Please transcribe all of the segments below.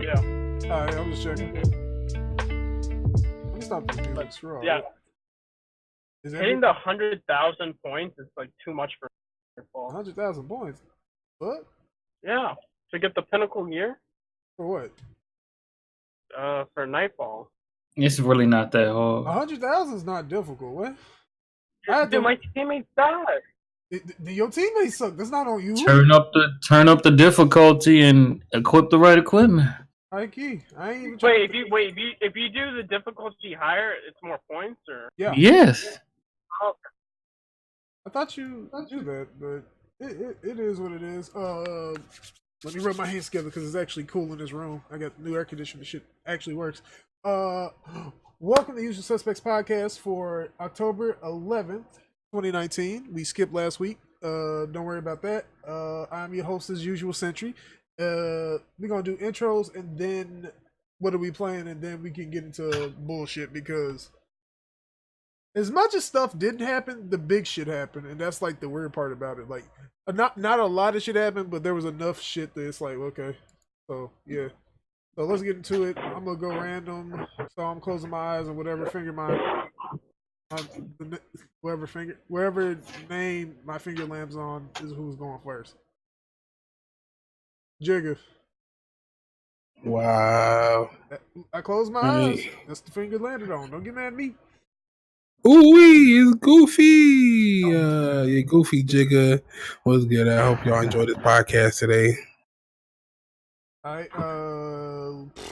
Yeah. Alright, I'm just checking. Let me stop the music. Screw Yeah. Is Hitting the 100,000 points is like too much for Nightfall. 100,000 points? What? Yeah. To get the pinnacle gear? For what? For Nightfall. It's really not that hard. 100,000 is not difficult. What? Dude, my teammates died. Your teammates suck. That's not on you. Turn up the difficulty and equip the right equipment. High key. I ain't even if you do the difficulty higher, it's more points, or yeah. Yes. Oh. I thought you do that, but it is what it is. Let me rub my hands together because it's actually cool in this room. I got new air conditioning. Shit actually works. Welcome to Usual Suspects podcast for October 11th, 2019. We skipped last week. Don't worry about that. I'm your host as usual, Sentry. We're gonna do intros and then what are we playing, and then we can get into bullshit because as much as stuff didn't happen, the big shit happened, and that's like the weird part about it. Like, not a lot of shit happened, but there was enough shit that it's like, okay, so yeah. So let's get into it. I'm gonna go random, so I'm closing my eyes and whatever finger wherever name my finger lands on is who's going first. Jigga. Wow. I closed my eyes. That's the finger landed on. Don't get mad at me. Ooh wee, it's Goofy. Yeah, Goofy Jigga. What's good? I hope y'all enjoyed this podcast today. Alright,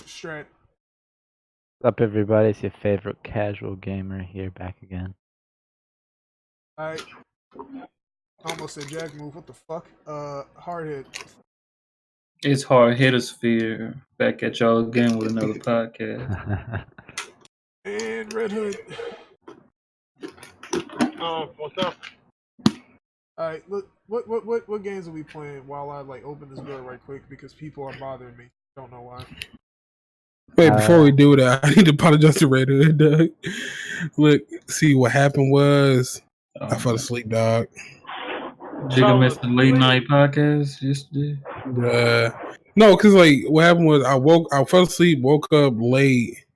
Strat. What's up, everybody? It's your favorite casual gamer here, back again. Alright. Almost said Jack move. What the fuck? Hardhead. It's Hardhead Sphere. Back at y'all again with another podcast. And Redhood. What's up? Alright, look, what games are we playing while I like open this door right quick because people are bothering me. Don't know why. Wait, before we do that, I need to apologize to Redhood, Doug. Look, see what happened was I fell asleep, dog. Jigga missed the late night podcast yesterday. No, because like what happened was I fell asleep, woke up late,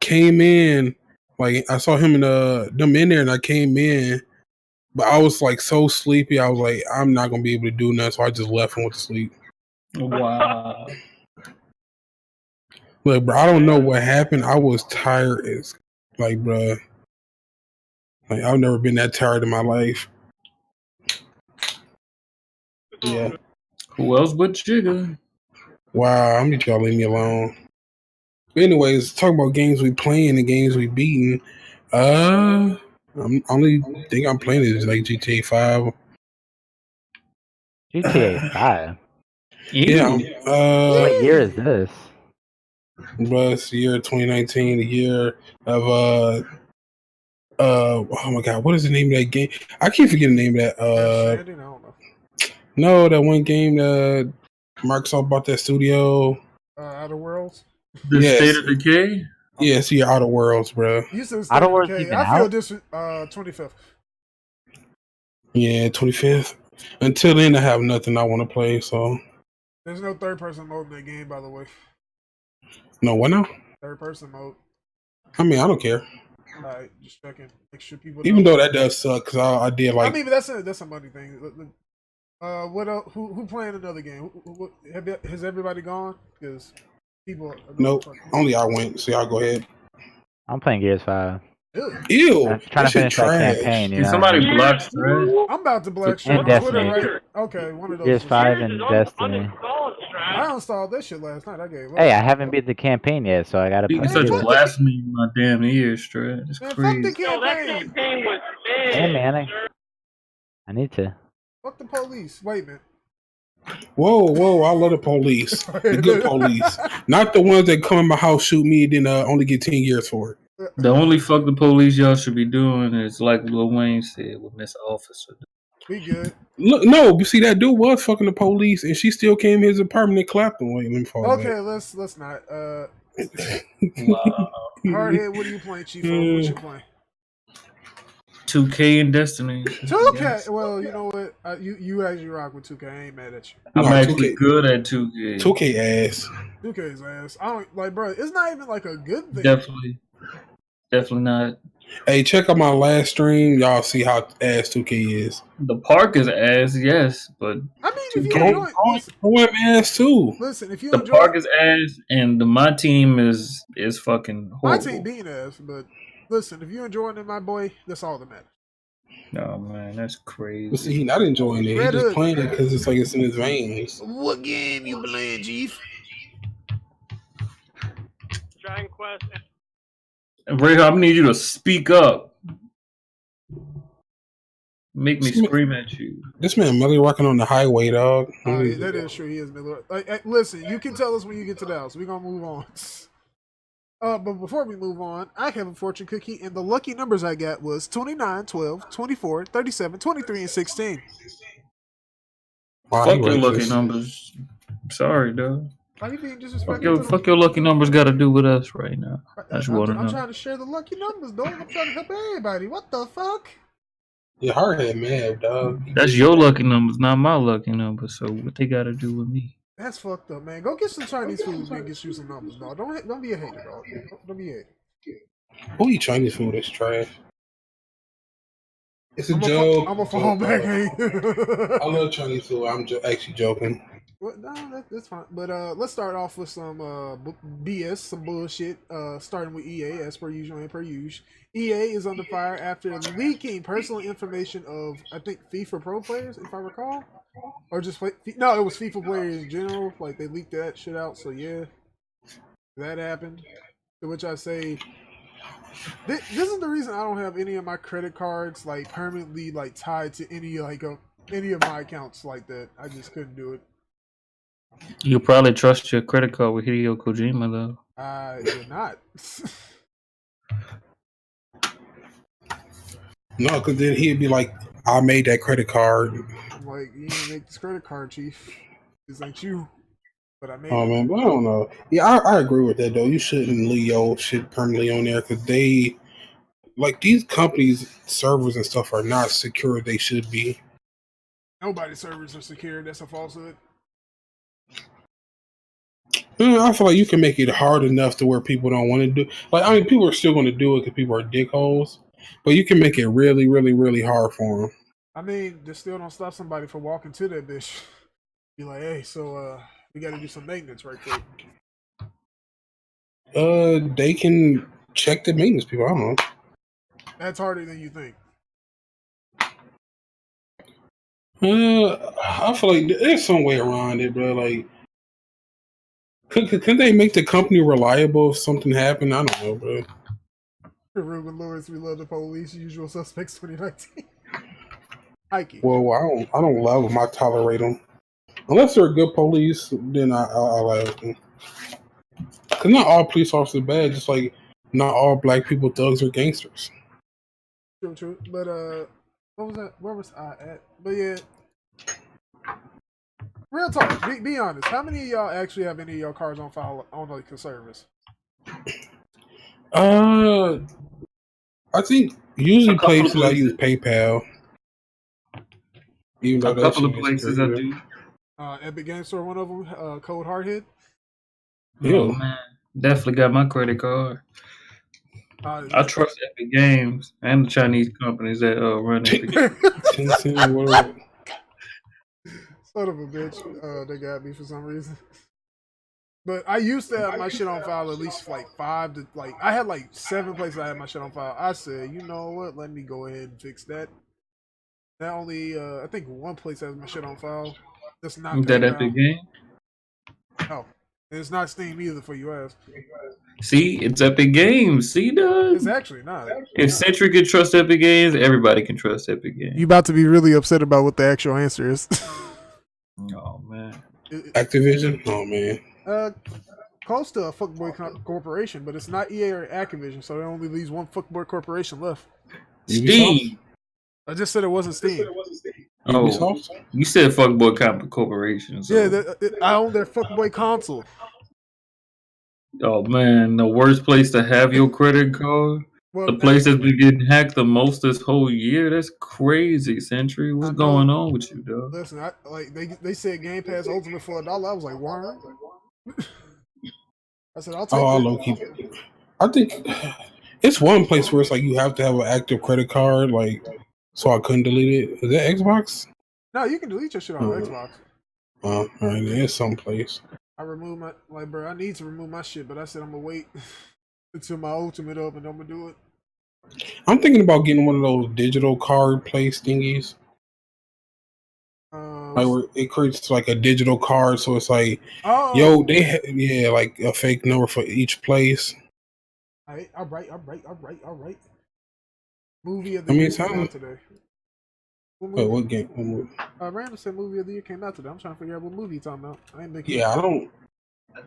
came in, like I saw him and them in there, and I came in, but I was like so sleepy. I was like, I'm not gonna be able to do nothing, so I just left and went to sleep. Wow. Look, bro, I don't know what happened. I was tired as like, bro. Like I've never been that tired in my life. Yeah. Who else but Jigga? Wow, I need y'all to leave me alone. But anyways, talking about games we playing and games we beating. Only thing I'm playing is like GTA 5. GTA 5? Yeah. What year is this? It's the year 2019, the year of oh my god, what is the name of that game? I keep forgetting the name of that. I don't know. No, that one game that Microsoft bought that studio. Outer Worlds. The State of Decay. Yeah, see Outer Worlds, bro. You said Outer Worlds even I feel out? this 25th. Yeah, 25th. Until then, I have nothing I want to play. So there's no third-person mode in that game, by the way. No, what now? Third-person mode. I mean, I don't care. Alright, just checking. Make sure people. Even though that does suck, because I did like. I mean, but that's a money thing. What else? Who playing another game? Has everybody gone? Because people. Nope, only I went. So y'all go ahead. I'm playing Gears 5. Ew. I'm trying to finish that campaign. You know? Somebody block Strat? I'm about to block Strat And on Twitter, Destiny. right? Okay, one of those. Gears 5 and Destiny. I installed that shit last night. I gave up. Hey, I haven't beat the campaign yet, so I gotta You play such it. blasphemy in my damn ears, Strat. It's Man, crazy. fuck the campaign. That campaign was Hey, man, I need to. Fuck the police. Wait a minute. Whoa! I love the police, the good police, not the ones that come in my house, shoot me, and then only get 10 years for it. The only fuck the police y'all should be doing is like Lil Wayne said with Miss Officer. We good. Look, no, but see that dude was fucking the police, and she still came to his apartment and clapped him. Wait, let me follow Okay, back. let's not. Wow. Hardhead, what are you playing, Chief? What you playing? 2K and Destiny. 2K. Yes. Well, you know what? You actually rock with 2K. I ain't mad at you. I'm No, actually 2K. good at 2K. 2K ass. 2K's ass. I don't like, bro. It's not even like a good thing. Definitely not. Hey, check out my last stream. Y'all see how ass 2K is. The park is ass, yes, but I mean, if you 2K. enjoy, I'm ass too. listen, if you The enjoy, park is ass, and my team is fucking my horrible. team being ass, but listen, if you enjoying it, my boy, that's all that matters. Oh man, that's But crazy. see, he not enjoying it. He just Redhood. playing it because it's like it's in his veins. What game you playing, Chief? Dragon Quest. And Ray, I need you to speak up. Make me scream at you. This man Melly rocking on the highway, dog. Yeah, that is true. He is Miller. Listen, you can tell us when you get to the house. We're gonna move on. But before we move on, I have a fortune cookie, and the lucky numbers I got was 29, 12, 24, 37, 23, and 16. Wow, Fuck he your lucky racist. numbers. Sorry, dog. Are you being disrespectful? Fuck your lucky numbers got to do with us right now. I just want to I'm know. trying to share the lucky numbers, dog. I'm trying to help everybody. What the fuck? Yeah, Hardhead mad, dog. That's your lucky numbers, not my lucky numbers. So what they got to do with me? That's fucked up, man. Go get some Chinese food and get you some numbers, dog. Don't be a hater, dog. Don't be a hater. Who eat Chinese food? That's trash. It's a joke. I'm a fall back. Hey. I love Chinese food. I'm actually joking. Well, no, that's fine. But let's start off with some BS, some bullshit. Starting with EA, as per usual and per usual. EA is under fire after leaking personal information of, I think, FIFA Pro players, if I recall, or just no, it was FIFA players in general. Like they leaked that shit out. So yeah, that happened. To which I say, this is the reason I don't have any of my credit cards like permanently like tied to any of my accounts like that. I just couldn't do it. You probably trust your credit card with Hideo Kojima though. I would not. No, because then he'd be like, I made that credit card. I'm like, you didn't make this credit card, Chief. This ain't you. But I made Oh it. man, but I don't know. Yeah, I agree with that though. You shouldn't leave your shit permanently on there because they, like these companies' servers and stuff are not secure. They should be. Nobody's servers are secure. That's a falsehood. I feel like you can make it hard enough to where people don't want to do. Like, I mean, people are still going to do it because people are dickholes, but you can make it really, really, really hard for them. I mean, this still don't stop somebody from walking to that bitch. Be like, hey, so we got to do some maintenance right quick. They can check the maintenance people. I don't know. That's harder than you think. I feel like there's some way around it, bro. Like, can they make the company reliable if something happened? I don't know, bro. Ruben Lewis, we love the police. Usual suspects 2019. Ike. Well, I don't love them. I tolerate them. Unless they're good police, then I like them. Because not all police officers are bad. Just like not all black people thugs or gangsters. True. But what was that? Where was I at? But yeah. Real talk. Be honest. How many of y'all actually have any of your cards on file on like the service? I think usually A couple of places I places. use PayPal. Even though A that couple of shit is places I crazy. do. Epic Game Store, one of them. Code Hardhead. Oh man, definitely got my credit card. I trust Epic Games and the Chinese companies that run Epic Games. Tencent, whatever. Son of a bitch. They got me for some reason. But I used to have my shit on file at least like 5 to like I had like 7 places I had my shit on file. I said, you know what? Let me go ahead and fix that. Not only I think one place has my shit on file. That's not That Epic Game. No, and it's not Steam either for US. See, it's Epic Games. See, dog. It's actually not. If Sentry can trust Epic Games, everybody can trust Epic Games. You about to be really upset about what the actual answer is. Oh man. Activision? Oh man. Close to a fuckboy corporation, but it's not EA or Activision, so there only leaves one fuckboy corporation left. Steam. I just said it wasn't Steam. Oh, you said fuckboy corporation. So. Yeah, I own their fuckboy console. Oh man, the worst place to have your credit card. Well, the place that's been getting hacked the most this whole year. That's crazy, Sentry. What's going on with you, dog? Listen, they said Game Pass Ultimate for $1. I was like, worm. I said, I'll take it. I think it's one place where it's like you have to have an active credit card, like, so I couldn't delete it. Is that Xbox? No, you can delete your shit on Xbox. All right, there's some place. I removed bro, I need to remove my shit, but I said I'm gonna wait until my Ultimate up and I'm gonna do it. I'm thinking about getting one of those digital card place thingies. Like where it creates like a digital card, so it's like, they like a fake number for each place. All right. Movie of the year came out today. What game? What movie? Random said movie of the year came out today. I'm trying to figure out what movie you're talking about. I don't.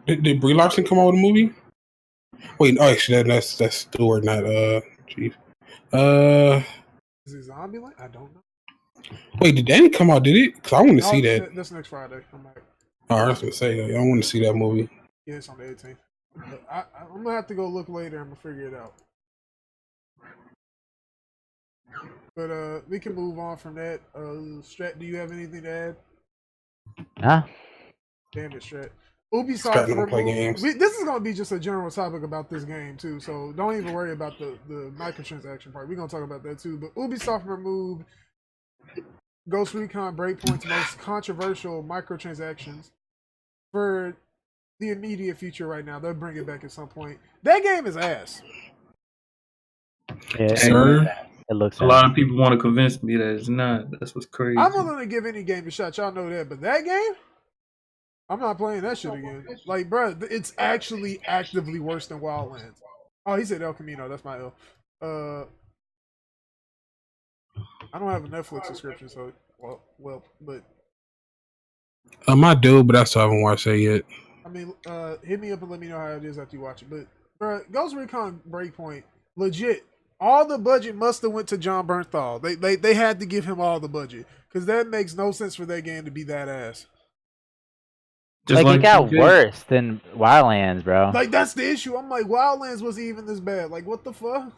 Did Brie Larson come out with a movie? Wait, actually, that's Stewart, not Chief. Is it Zombieland? I don't know. Wait, did Danny come out? Did it? Because I want to see that. That's next Friday. I was gonna say I want to see that movie. Yeah, it's on the 18th. I'm gonna have to go look later. I'm gonna figure it out. But we can move on from that. Strat, do you have anything to add? Nah. Damn it, Strat. Ubisoft removed. This is gonna be just a general topic about this game too, so don't even worry about the microtransaction part. We're gonna talk about that too. But Ubisoft removed Ghost Recon Breakpoint's most controversial microtransactions for the immediate future right now. They'll bring it back at some point. That game is ass. Yeah, it looks. A lot of people want to convince me that it's not. That's what's crazy. I'm willing to give any game a shot. Y'all know that. But that game, I'm not playing that shit again. Like, bro, it's actually actively worse than Wildlands. Oh, he said El Camino. That's my L. I don't have a Netflix subscription, so but I do, but I still haven't watched that yet. I mean, hit me up and let me know how it is after you watch it. But bro, Ghost Recon Breakpoint, legit, all the budget must have went to John Bernthal. They had to give him all the budget because that makes no sense for that game to be that ass. Like it got worse than Wildlands, bro. Like that's the issue. I'm like, Wildlands wasn't even this bad. Like, what the fuck?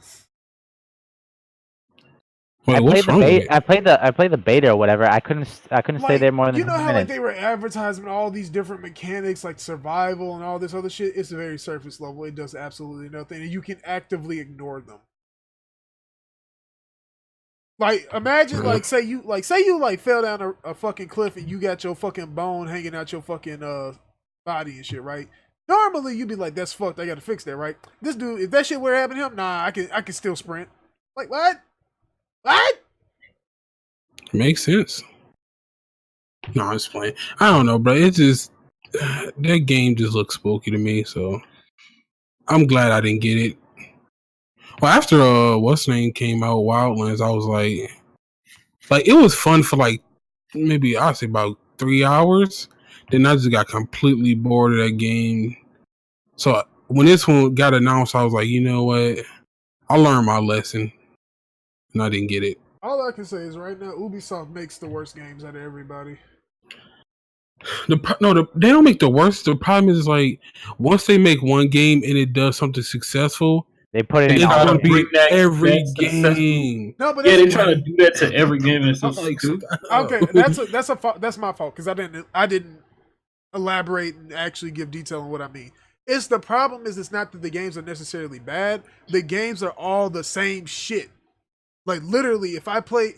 Wait, I played the beta or whatever. I couldn't stay there more than 2 minutes. You know how like they were advertising all these different mechanics like survival and all this other shit? It's very surface level. It does absolutely nothing, and you can actively ignore them. Like imagine like say you fell down a fucking cliff and you got your fucking bone hanging out your fucking body and shit, right? Normally you'd be like, that's fucked, I gotta fix that, right? This dude, if that shit were happening to him, nah, I can still sprint. Like what? What? Makes sense. No, I'm just playing. I don't know, bro. It just that game just looks spooky to me, so I'm glad I didn't get it. Well, after what's name came out, Wildlands, I was like it was fun for like maybe I'd say about 3 hours. Then I just got completely bored of that game. So when this one got announced, I was like, you know what? I learned my lesson. And I didn't get it. All I can say is right now, Ubisoft makes the worst games out of everybody. They don't make the worst. The problem is like once they make one game and it does something successful, they put it in every game. No, but they're trying to do that to every game. It's so stupid. Okay, that's my fault because I didn't elaborate and actually give detail on what I mean. It's the problem is it's not that the games are necessarily bad. The games are all the same shit. Like literally, if I play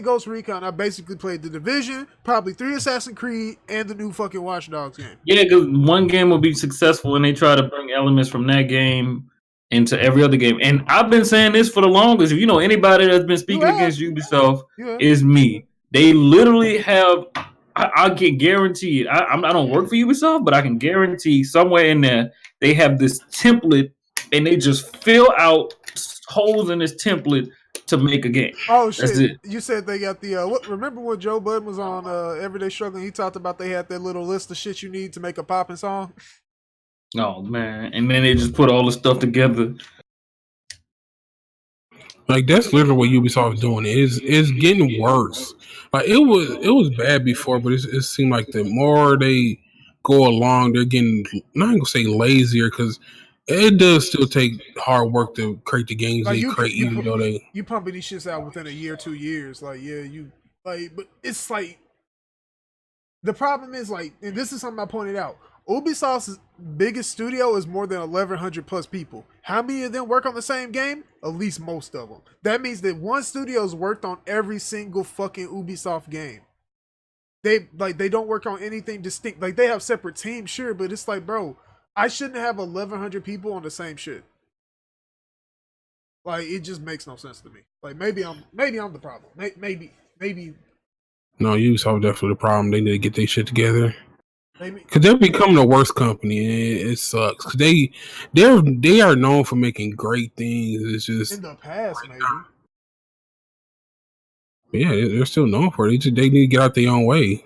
Ghost Recon, I basically played The Division, probably 3 Assassin's Creed, and the new fucking Watch Dogs game. Yeah, because one game will be successful and they try to bring elements from that game into every other game. And I've been saying this for the longest. If you know anybody that's been speaking against Ubisoft, is me. They literally have. I can guarantee it. I don't work for Ubisoft, but I can guarantee somewhere in there they have this template and they just fill out holes in this template to make a game. Oh shit! That's it. You said they got the remember when Joe Budden was on Everyday Struggling? He talked about they had that little list of shit you need to make a popping song. Oh man! And then they just put all the stuff together. Like that's literally what Ubisoft is doing. It's getting worse. Like it was bad before, but it seemed like the more they go along, they're getting not gonna say lazier because It does still take hard work to create the games Like they create, even though they. you pumping these shits out within a year, 2 years. Like yeah, you like, but it's like the problem is like, and this is something I pointed out. Ubisoft's biggest studio is more than 1,100 plus people. How many of them work on the same game? At least most of them. That means that one studio's worked on every single fucking Ubisoft game. They don't work on anything distinct. Like they have separate teams, sure, but it's like, bro, I shouldn't have 1,100 people on the same shit. Like it just makes no sense to me. Like maybe I'm the problem. Maybe. No, Ubisoft definitely the problem. They need to get their shit together. Maybe. Because they're becoming the worst company, and it sucks. Cause they are known for making great things. It's just in the past, maybe. Yeah, they're still known for it. They need to get out their own way.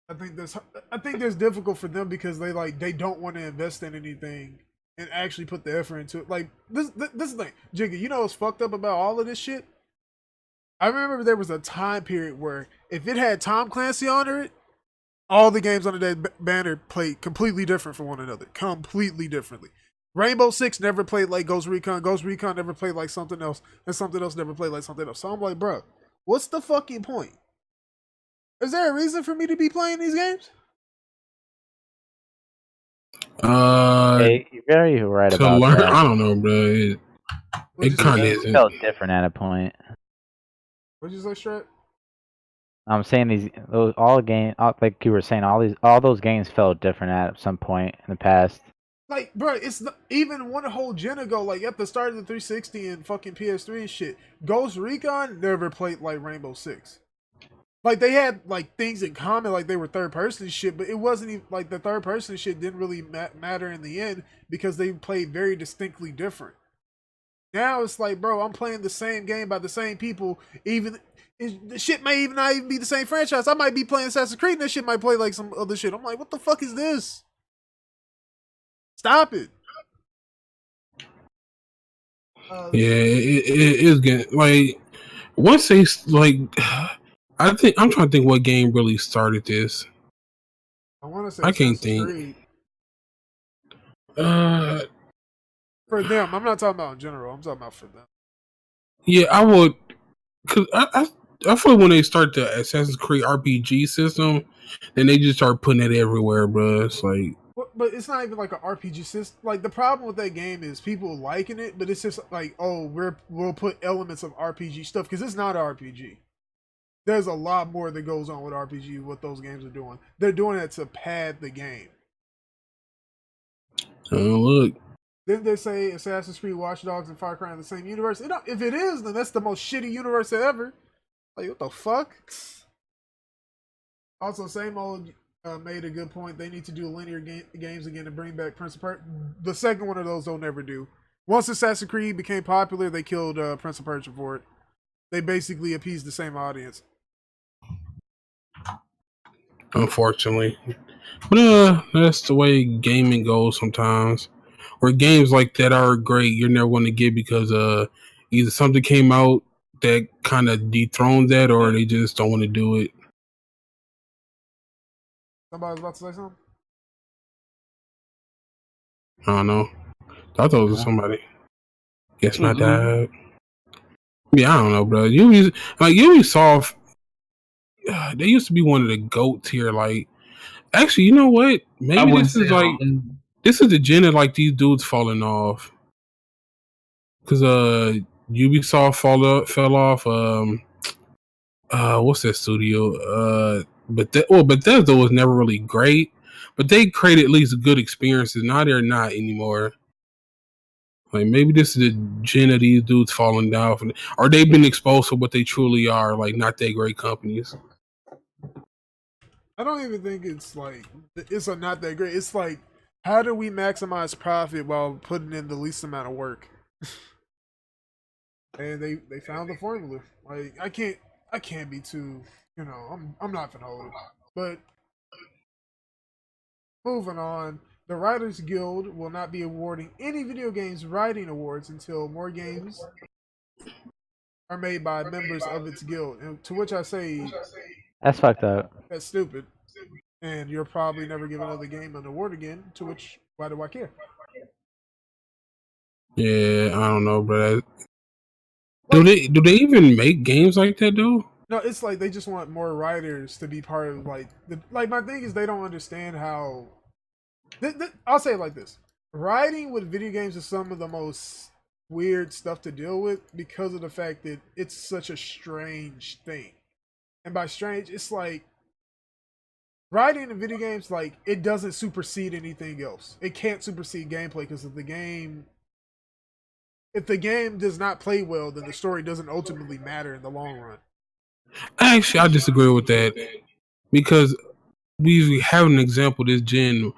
I think that's difficult for them because they don't want to invest in anything and actually put the effort into it. Like this is the thing, Jigga. You know what's fucked up about all of this shit? I remember there was a time period where if it had Tom Clancy under it, all the games under that banner played completely different from one another. Completely differently. Rainbow Six never played like Ghost Recon. Ghost Recon never played like something else. And something else never played like something else. So I'm like, bro, what's the fucking point? Is there a reason for me to be playing these games? Hey, you're very right about learn, that. I don't know, bro. It kind of isn't. Felt different at a point. What'd you say, Strat? I'm saying all like you were saying, all those games felt different at some point in the past. Like, bro, it's not, even one whole gen ago, like at the start of the 360 and fucking PS3 and shit, Ghost Recon never played like Rainbow Six. Like they had like things in common, like they were third person shit, but it wasn't even like the third person shit didn't really matter in the end because they played very distinctly different. Now it's like, bro, I'm playing the same game by the same people. Even the shit may even not even be the same franchise. I might be playing Assassin's Creed, and that shit might play like some other shit. I'm like, what the fuck is this? Stop it. Yeah, it is getting like once they like. I think I'm trying to think what game really started this. I want to say I can't Assassin's think. Creed. For them, I'm not talking about in general. I'm talking about for them. Yeah, I would, cause I feel like when they start the Assassin's Creed RPG system, then they just start putting it everywhere, bro. It's like, but it's not even like an RPG system. Like the problem with that game is people liking it, but it's just like, oh, we'll put elements of RPG stuff because it's not an RPG. There's a lot more that goes on with RPG. What those games are doing, they're doing it to pad the game. oh look. Didn't they say Assassin's Creed, Watch Dogs, and Far Cry in the same universe? If it is, then that's the most shitty universe ever. Like, what the fuck? Also, same old made a good point. They need to do linear games again to bring back Prince of Persia. The second one of those they'll never do. Once Assassin's Creed became popular, they killed Prince of Persia for it. They basically appeased the same audience. Unfortunately, but that's the way gaming goes sometimes. Where games like that are great, you're never going to get because either something came out that kind of dethroned that, or they just don't want to do it. Somebody's about to say something? I don't know. I thought it was somebody. Guess not that. Yeah, I don't know, bro. Ubisoft, they used to be one of the GOATs here. Like, actually, you know what? Maybe this is like this is the gen of like these dudes falling off. Cause Ubisoft fell off. What's that studio? Bethesda was never really great, but they created at least good experiences. Now they're not anymore. Like maybe this is the gen of these dudes falling off, or they've been exposed for what they truly are, like not that great companies. I don't even think it's not that great. It's like, how do we maximize profit while putting in the least amount of work? And they found the formula. Like I can't be too, I'm not gonna hold it. But moving on, the Writers Guild will not be awarding any video games writing awards until more games are made by members of its guild. And to which I say, that's fucked up. That's stupid. And you'll probably never give another game an award again. To which, why do I care? Yeah, I don't know, but do they even make games like that though? No, it's like they just want more writers to be part of like my thing is they don't understand how. I'll say it like this: writing with video games is some of the most weird stuff to deal with because of the fact that it's such a strange thing. And by strange, it's like writing in video games, like it doesn't supersede anything else. It can't supersede gameplay because if the game does not play well, then the story doesn't ultimately matter in the long run. Actually, I disagree with that because we have an example this gen,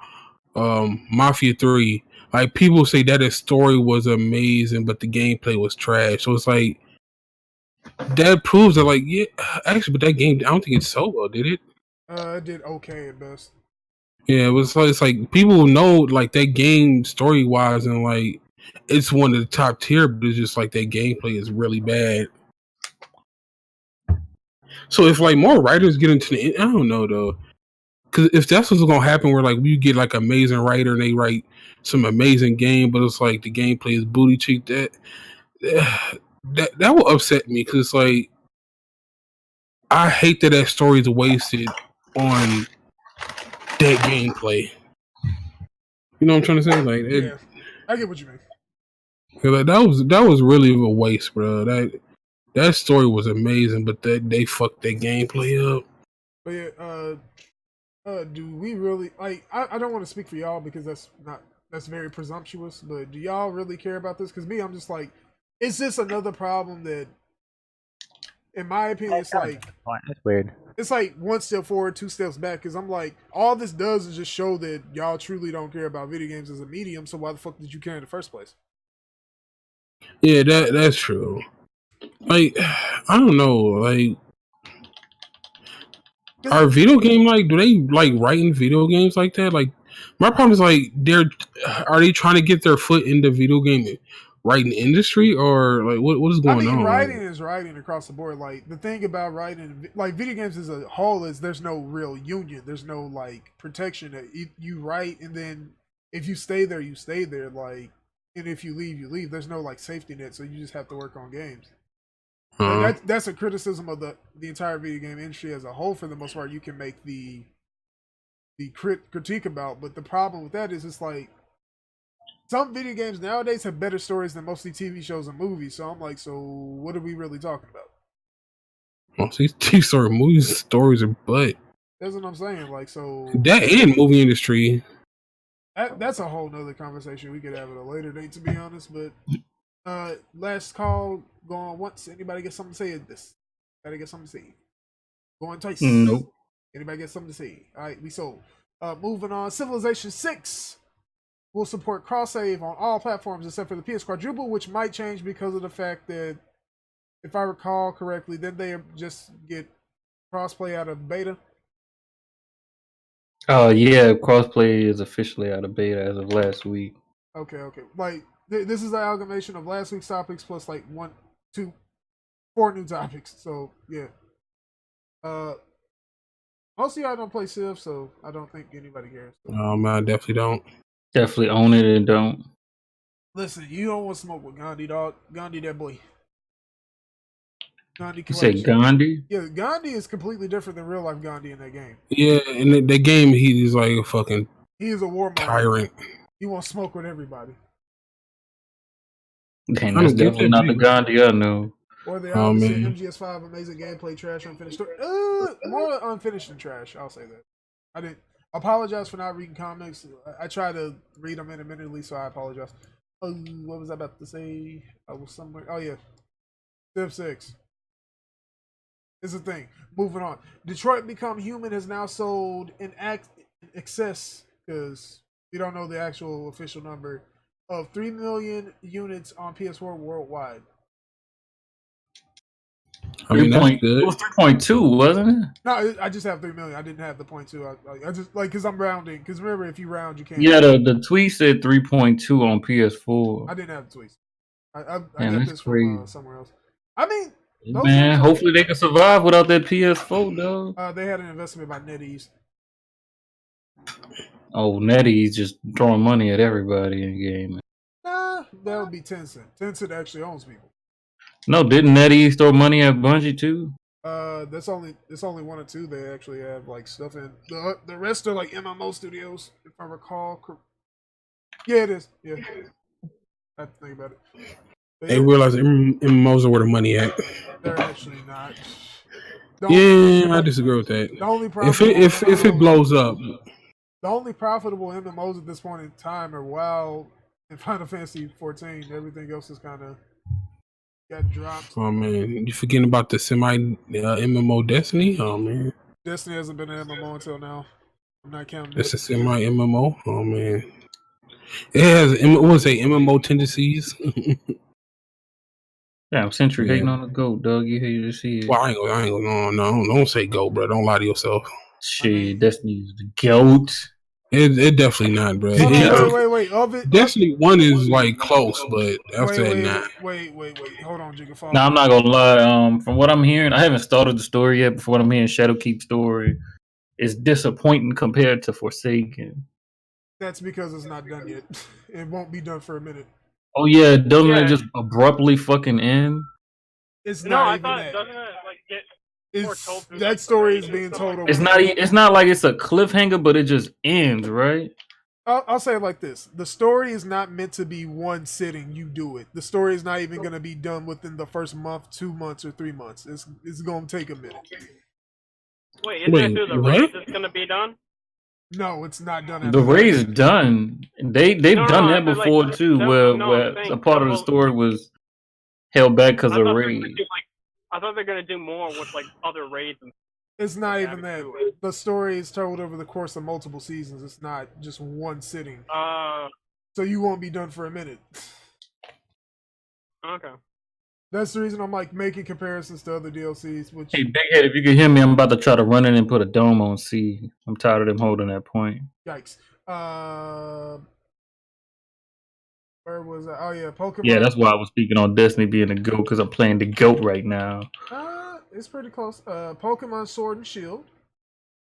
Mafia 3. Like people say that the story was amazing, but the gameplay was trash. So it's like that proves that, like, yeah, actually, but that game, I don't think it sold well, did it? It did okay at best. Yeah, it was like it's like people know like that game story wise and like it's one of the top tier, but it's just like that gameplay is really bad. So if like more writers get into the, I don't know though, because if that's what's gonna happen, where like we get like amazing writer and they write some amazing game, but it's like the gameplay is booty cheek, that will upset me because it's like I hate that story is wasted on that gameplay. You know what I'm trying to say? Like, yeah, I get what you mean. Like, that was really a waste, bro. That story was amazing, but they fucked that gameplay up. But yeah, do we really like? I don't want to speak for y'all because that's very presumptuous. But do y'all really care about this? Because me, I'm just like, is this another problem that, in my opinion, it's like That's weird. It's like one step forward, two steps back. Because I'm like, all this does is just show that y'all truly don't care about video games as a medium. So why the fuck did you care in the first place? Yeah, that's true. Like, I don't know. Like, are video game like? Do they like writing video games like that? Like, my problem is like, are they trying to get their foot in the video game writing industry, or like what is going on? Writing is writing across the board. Like the thing about writing, like video games as a whole, is there's no real union. There's no like protection. That you write, and then if you stay there, you stay there. Like, and if you leave, you leave. There's no like safety net, so you just have to work on games. Like, that's a criticism of the entire video game industry as a whole. For the most part, you can make the critique about, but the problem with that is it's like some video games nowadays have better stories than mostly TV shows and movies. So I'm like, so what are we really talking about? Well, these TV movies stories are butt. That's what I'm saying. Like, so that and movie industry. That's a whole nother conversation we could have at a later date, to be honest. But last call, going once. Anybody get something to say at this? Gotta get something to say. Going twice. Nope. Anybody get something to say? All right, we sold. Moving on. Civilization 6 will support cross-save on all platforms except for the PS Quadruple, which might change because of the fact that, if I recall correctly, then they just get crossplay out of beta. Oh yeah, crossplay is officially out of beta as of last week. Okay. Like this is the amalgamation of last week's topics plus like 1, 2, 4 new topics. So yeah. Most of y'all don't play Civ, so I don't think anybody cares. I definitely don't. Definitely own it and don't. Listen, you don't want to smoke with Gandhi, dog. Gandhi, that boy. Gandhi You said Gandhi? Yeah, Gandhi is completely different than real life Gandhi in that game. Yeah, in that game, he is like a fucking. He is a war tyrant. He wants smoke with everybody. Damn, that's definitely not the Gandhi I know. Or the opposite, MGS5, amazing gameplay, trash, unfinished story. More unfinished than trash, I'll say that. I didn't apologize for not reading comics. I try to read them intermittently, so I apologize. What was I about to say? I was somewhere. Oh, yeah. Civ 6. It's a thing. Moving on. Detroit Become Human has now sold in excess, because we don't know the actual official number, of 3 million units on PS4 worldwide. I mean, that's good. It was 3.2, wasn't it? No, I just have 3 million. I didn't have the 0.2. I just like because I'm rounding. Because remember, if you round, you can't. Yeah, the tweet said 3.2 on PS4. I didn't have the tweets. I Man, got this from somewhere else. I mean, man, hopefully they can survive without that PS4, though. They had an investment by NetEase. Oh, NetEase just throwing money at everybody in the game. Nah, That would be Tencent. Tencent actually owns people. No, didn't NetEase throw money at Bungie too? It's only one or two they actually have like stuff in. The rest are like MMO studios, if I recall. Yeah, it is. Yeah, I have to think about it. But They realize MMOs are where the money at. They're actually not. I disagree with that. The only if it blows up, the only profitable MMOs at this point in time are WoW and Final Fantasy 14. Everything else is kind of got dropped. Oh man, you forgetting about the semi MMO Destiny? Oh man, Destiny hasn't been an MMO until now. I'm not counting. It's a semi MMO. Oh man, it has MMO tendencies. Yeah, Sentry hating on the GOAT, dog. You hear this shit. Well, I ain't gonna. No, don't say go, bro. Don't lie to yourself. Shit, Destiny's the GOAT. It definitely not, bro. Wait. Of it, Destiny 1 is like close, but after that, not. Wait. Hold on, Jiggaapril. Now I'm not gonna lie. From what I'm hearing, I haven't started the story yet. But from what I'm hearing, Shadowkeep's story is disappointing compared to Forsaken. That's because it's not done yet. It won't be done for a minute. Oh yeah, doesn't it just abruptly fucking end? It's no, not I even thought that. Doesn't it like get foretold through That story is being told over. It's not like it's a cliffhanger, but it just ends, right? I'll say it like this: the story is not meant to be one sitting. You do it. The story is not even going to be done within the first month, 2 months, or 3 months. It's going to take a minute. Wait, isn't it through the raid that's going to be done? No, it's not done. The raid's done. They've done that before like, too, where a part of the story was held back because of raid. I thought they're going to do more with like other raids. It's not even that. The story is told over the course of multiple seasons. It's not just one sitting. So you won't be done for a minute. Okay. That's the reason I'm like making comparisons to other DLCs. Which Hey, Big Head, if you can hear me, I'm about to try to run in and put a dome on C. I'm tired of them holding that point. Yikes. Where was I? Oh yeah, Pokemon. Yeah, that's why I was speaking on Destiny being the GOAT, because I'm playing the GOAT right now. It's pretty close. Pokemon Sword and Shield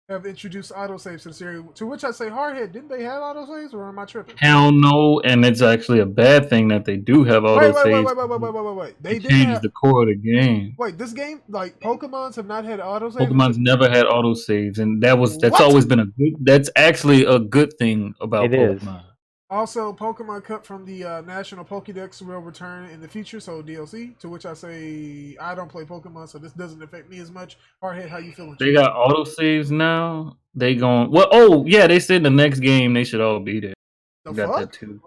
have introduced autosaves to the series, to which I say, Hardhead, didn't they have autosaves, or am I tripping? Hell no, and it's actually a bad thing that they do have autosaves. Wait. They changed the core of the game. Wait, this game, like, Pokemons have not had autosaves? Pokemon's never had autosaves, and that's always been that's actually a good thing about Pokemon. Also, Pokemon cut from the National Pokédex will return in the future, so DLC, to which I say, I don't play Pokemon, so this doesn't affect me as much. Hardhead, how you feeling? They got autosaves now? They going, they said the next game they should all be there. Got that too.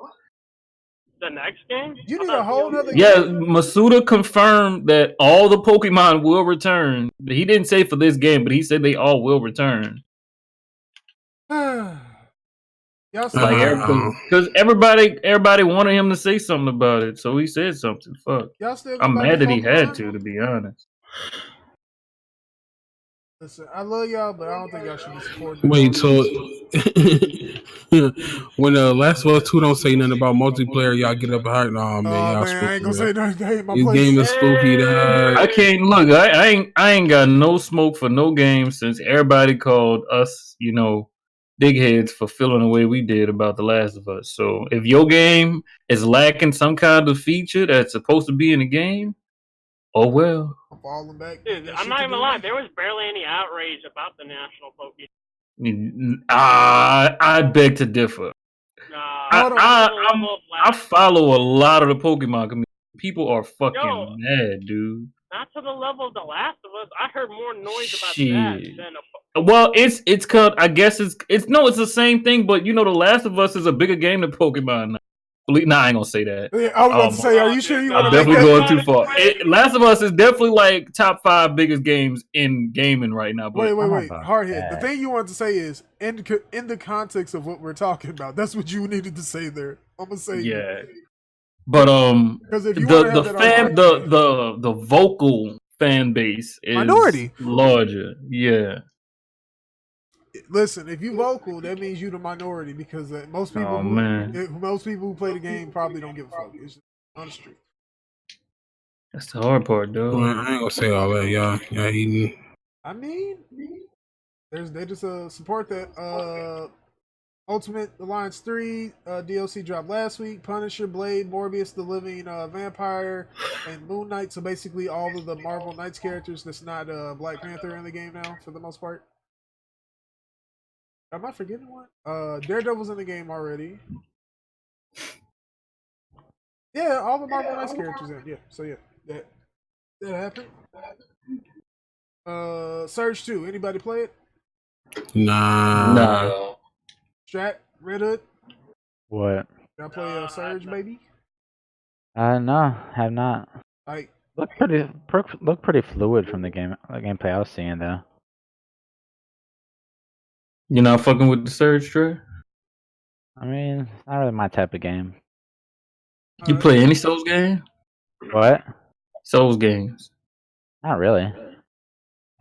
The next game? You need a whole other game. Yeah, Masuda confirmed that all the Pokemon will return. He didn't say for this game, but he said they all will return. Because everybody wanted him to say something about it, so he said something. Fuck. I'm mad that he had to be honest. Listen, I love y'all, but I don't think y'all should be supporting. Wait, so when Last of Us 2 don't say nothing about multiplayer, y'all get up high. Nah, man, y'all spooky. I ain't gonna say nothing. This game is spooky, dog. I can't look. I ain't got no smoke for no game since everybody called us, big heads for feeling the way we did about The Last of Us. So if your game is lacking some kind of feature that's supposed to be in the game, oh well. I'm falling back. Dude, I'm not even lying. There was barely any outrage about the National Pokédex. I beg to differ. I follow a lot of the Pokemon community. People are fucking mad, dude. Not to the level of The Last of Us. I heard more noise about that than Well, it's cause I guess it's the same thing, but The Last of Us is a bigger game than Pokemon now. Nah, I ain't gonna say that. Yeah, I was about to say, are you sure you want to make that? I'm definitely going too far. Last of Us is definitely like top 5 biggest games in gaming right now. But wait. Hardhead. The thing you wanted to say is, in the context of what we're talking about, that's what you needed to say there. I'm gonna say But the the vocal fan base is minority larger. Yeah. Listen, if you vocal, that means you the minority because most people who play the game probably don't give a fuck. It's on the street. That's the hard part, though. Well, I ain't gonna say all that, y'all. I mean, they just support that. Ultimate Alliance 3 DLC dropped last week. Punisher, Blade, Morbius, the Living Vampire, and Moon Knight. So basically all of the Marvel Knights characters that's not Black Panther in the game now, for the most part. Am I forgetting one? Daredevil's in the game already. Yeah, all the Marvel Knights characters in. Yeah, so yeah, that happened. Surge 2. Anybody play it? Nah. Strat, Redhood. What? Y'all play Surge, baby? No, have not. Like, Look pretty fluid from the gameplay I was seeing though. You're not fucking with the Surge, Trey? I mean, it's not really my type of game. You play any Souls game? What? Souls games. Not really.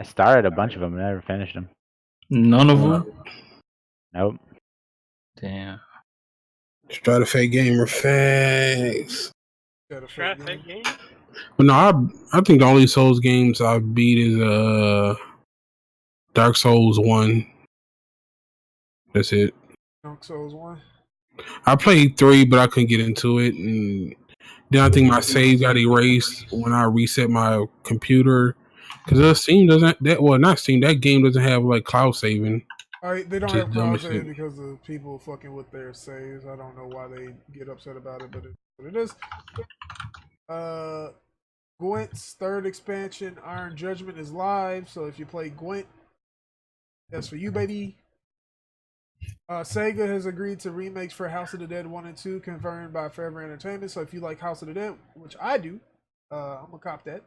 I started a bunch of them, and never finished them. None of them? Nope. Damn. Strat gamer facts. Strat game? But no, I think the only Souls games I've beat is Dark Souls 1. That's it. Dark Souls 1. I played 3, but I couldn't get into it, and then I think my save got erased when I reset my computer. Because Steam doesn't not Steam. That game doesn't have like cloud saving. All right, they don't have cloud saving because of people fucking with their saves. I don't know why they get upset about it, but it's what it is. Gwent's third expansion, Iron Judgment, is live. So if you play Gwent, that's for you, baby. Sega has agreed to remakes for House of the Dead 1 and 2, confirmed by Forever Entertainment. So if you like House of the Dead, which I do, I'm gonna cop that.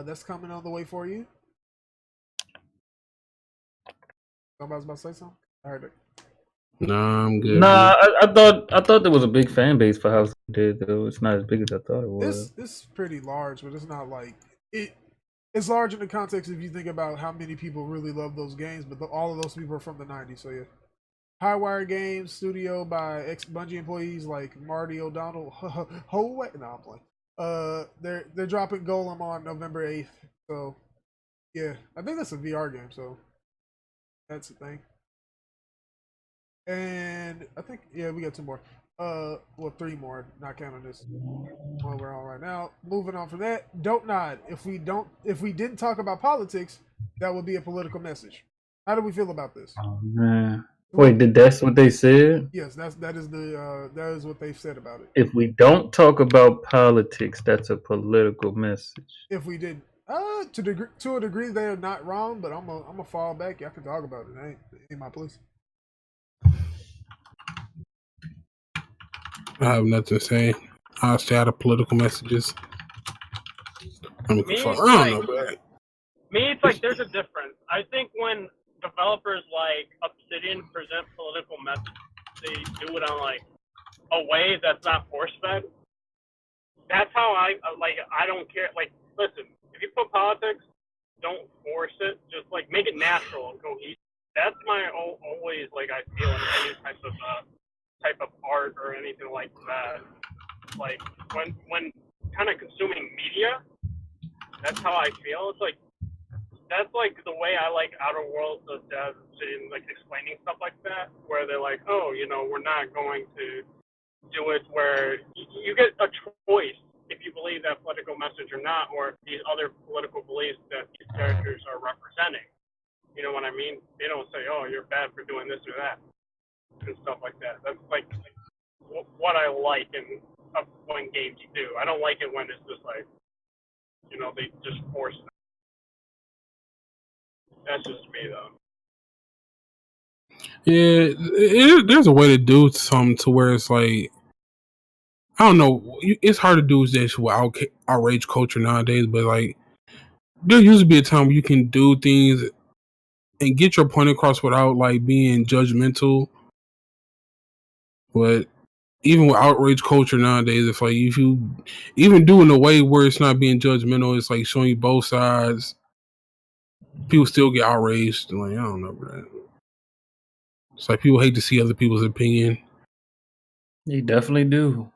That's coming on the way for you. Somebody's about to say something? I heard it. Nah, I'm good. Nah, I thought there was a big fan base for House of the Dead, though. It's not as big as I thought it was. It's pretty large, but it's not like it. It's large in the context if you think about how many people really love those games, but all of those people are from the 90s, so yeah. Highwire Games studio by ex-Bungie employees like Marty O'Donnell. No, I'm playing. They're dropping Golem on November 8th, so yeah, I think that's a VR game, so that's the thing. And I think we got 2 more. Well, 3 more, not counting this one we're on right now. Moving on from that, don't nod. If we didn't talk about politics, that would be a political message. How do we feel about this? Oh man. Wait, that's what they said? Yes, that is what they've said about it. If we don't talk about politics, that's a political message. If we did, to a degree, they are not wrong, but I'm a fall back. Y'all can talk about it. It ain't my place. I have nothing to say. I'll stay out of political messages. I don't know, but me, it's like there's a difference. I think when developers like Obsidian present political messages, they do it on like a way that's not force fed. That's how I don't care. Like, listen, if you put politics, don't force it. Just like make it natural and cohesive. That's my always like I feel in any type of art or anything like that. Like when kind of consuming media, that's how I feel. It's like that's like the way I like Outer Worlds of Dev and like explaining stuff like that, where they're like, oh, we're not going to do it where you get a choice if you believe that political message or not, or these other political beliefs that these characters are representing. You know what I mean? They don't say, oh, you're bad for doing this or that and stuff like that. That's like what I like when games do. I don't like it when it's just like, they just force it. That's just me, though. Yeah, there's a way to do something to where it's like, I don't know. It's hard to do this with outrage culture nowadays, but like, there used to be a time where you can do things and get your point across without like being judgmental. But even with outrage culture nowadays, it's like if you even do in a way where it's not being judgmental, it's like showing you both sides. People still get outraged. Like, I don't know, bro. It's like people hate to see other people's opinion. They definitely do.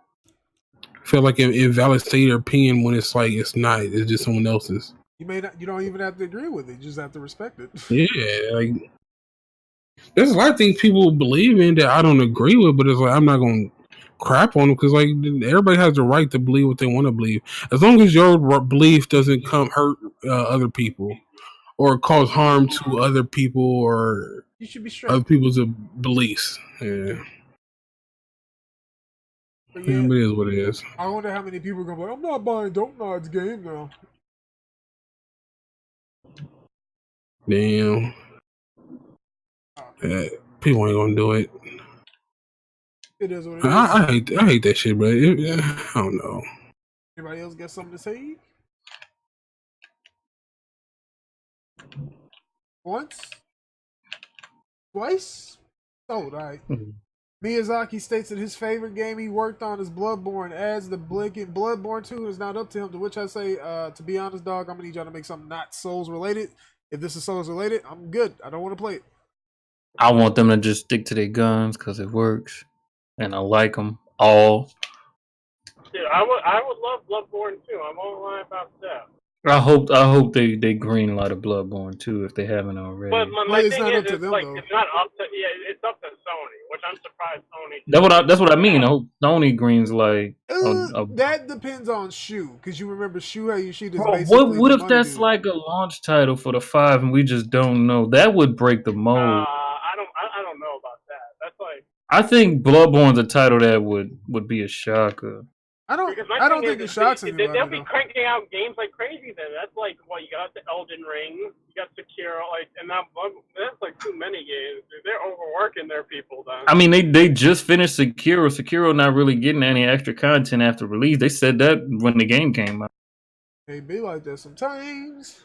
I feel like it invalidates their opinion when it's like it's not. It's just someone else's. You don't even have to agree with it. You just have to respect it. Yeah, like there's a lot of things people believe in that I don't agree with, but it's like I'm not gonna crap on them because like everybody has the right to believe what they want to believe, as long as your belief doesn't come hurt other people or cause harm to other people or You should be straight. other people's beliefs. Yeah. But Yeah, it is what it is. I wonder how many people are gonna be like, I'm not buying Dope Nod's game now. Damn. People ain't gonna do it. It is what it is. I hate that shit, bro. I don't know. Anybody else got something to say? Once? Twice? Oh, right. Miyazaki states that his favorite game he worked on is Bloodborne, as the blinking Bloodborne 2 is not up to him, to which I say, to be honest, dog, I'm gonna need y'all to make something not Souls related. If this is Souls related, I'm good. I don't want to play it. I want them to just stick to their guns because it works, and I like them all. Dude, I would love Bloodborne too. I won't lie about that. I hope they green light of Bloodborne too if they haven't already. But my thing is, it's like it's not up to it's up to Sony, which I'm surprised Sony. That's what I mean. I hope Sony greens like. That depends on Shu, because you remember Shu Hayashida is Bro, basically. What if that's like a launch title for the 5 and we just don't know? That would break the mold. I don't know about that. That's like. I think Bloodborne's a title that would be a shocker. I don't think it shocks anybody. They'll be cranking out games like crazy. Then that's like you got the Elden Ring, you got Sekiro, and now that's like too many games. Dude. They're overworking their people. Then I mean, they just finished Sekiro. Sekiro not really getting any extra content after release. They said that when the game came out. They be like that sometimes.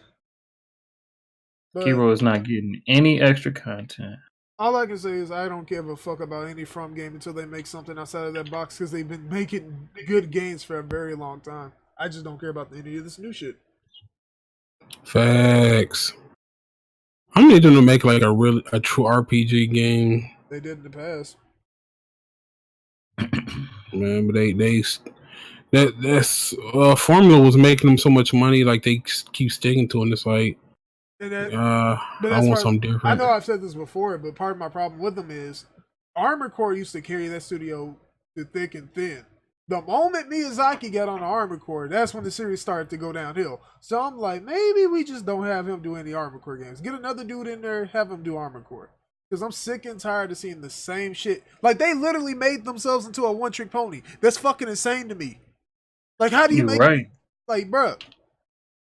But Sekiro is not getting any extra content. All I can say is I don't give a fuck about any From game until they make something outside of that box, because they've been making good games for a very long time. I just don't care about any of this new shit. Facts. I need them to make like a true RPG game. They did in the past. Man, but that's formula was making them so much money, like they keep sticking to it. And it's like, I want something different. I know I've said this before, but part of my problem with them is Armored Core used to carry that studio through thick and thin. The moment Miyazaki got on the Armored Core, that's when the series started to go downhill. So I'm like, maybe we just don't have him do any Armored Core games. Get another dude in there, have him do Armored Core. Because I'm sick and tired of seeing the same shit. Like, they literally made themselves into a one-trick pony. That's fucking insane to me. Like, how do you make... Right. Like, bruh,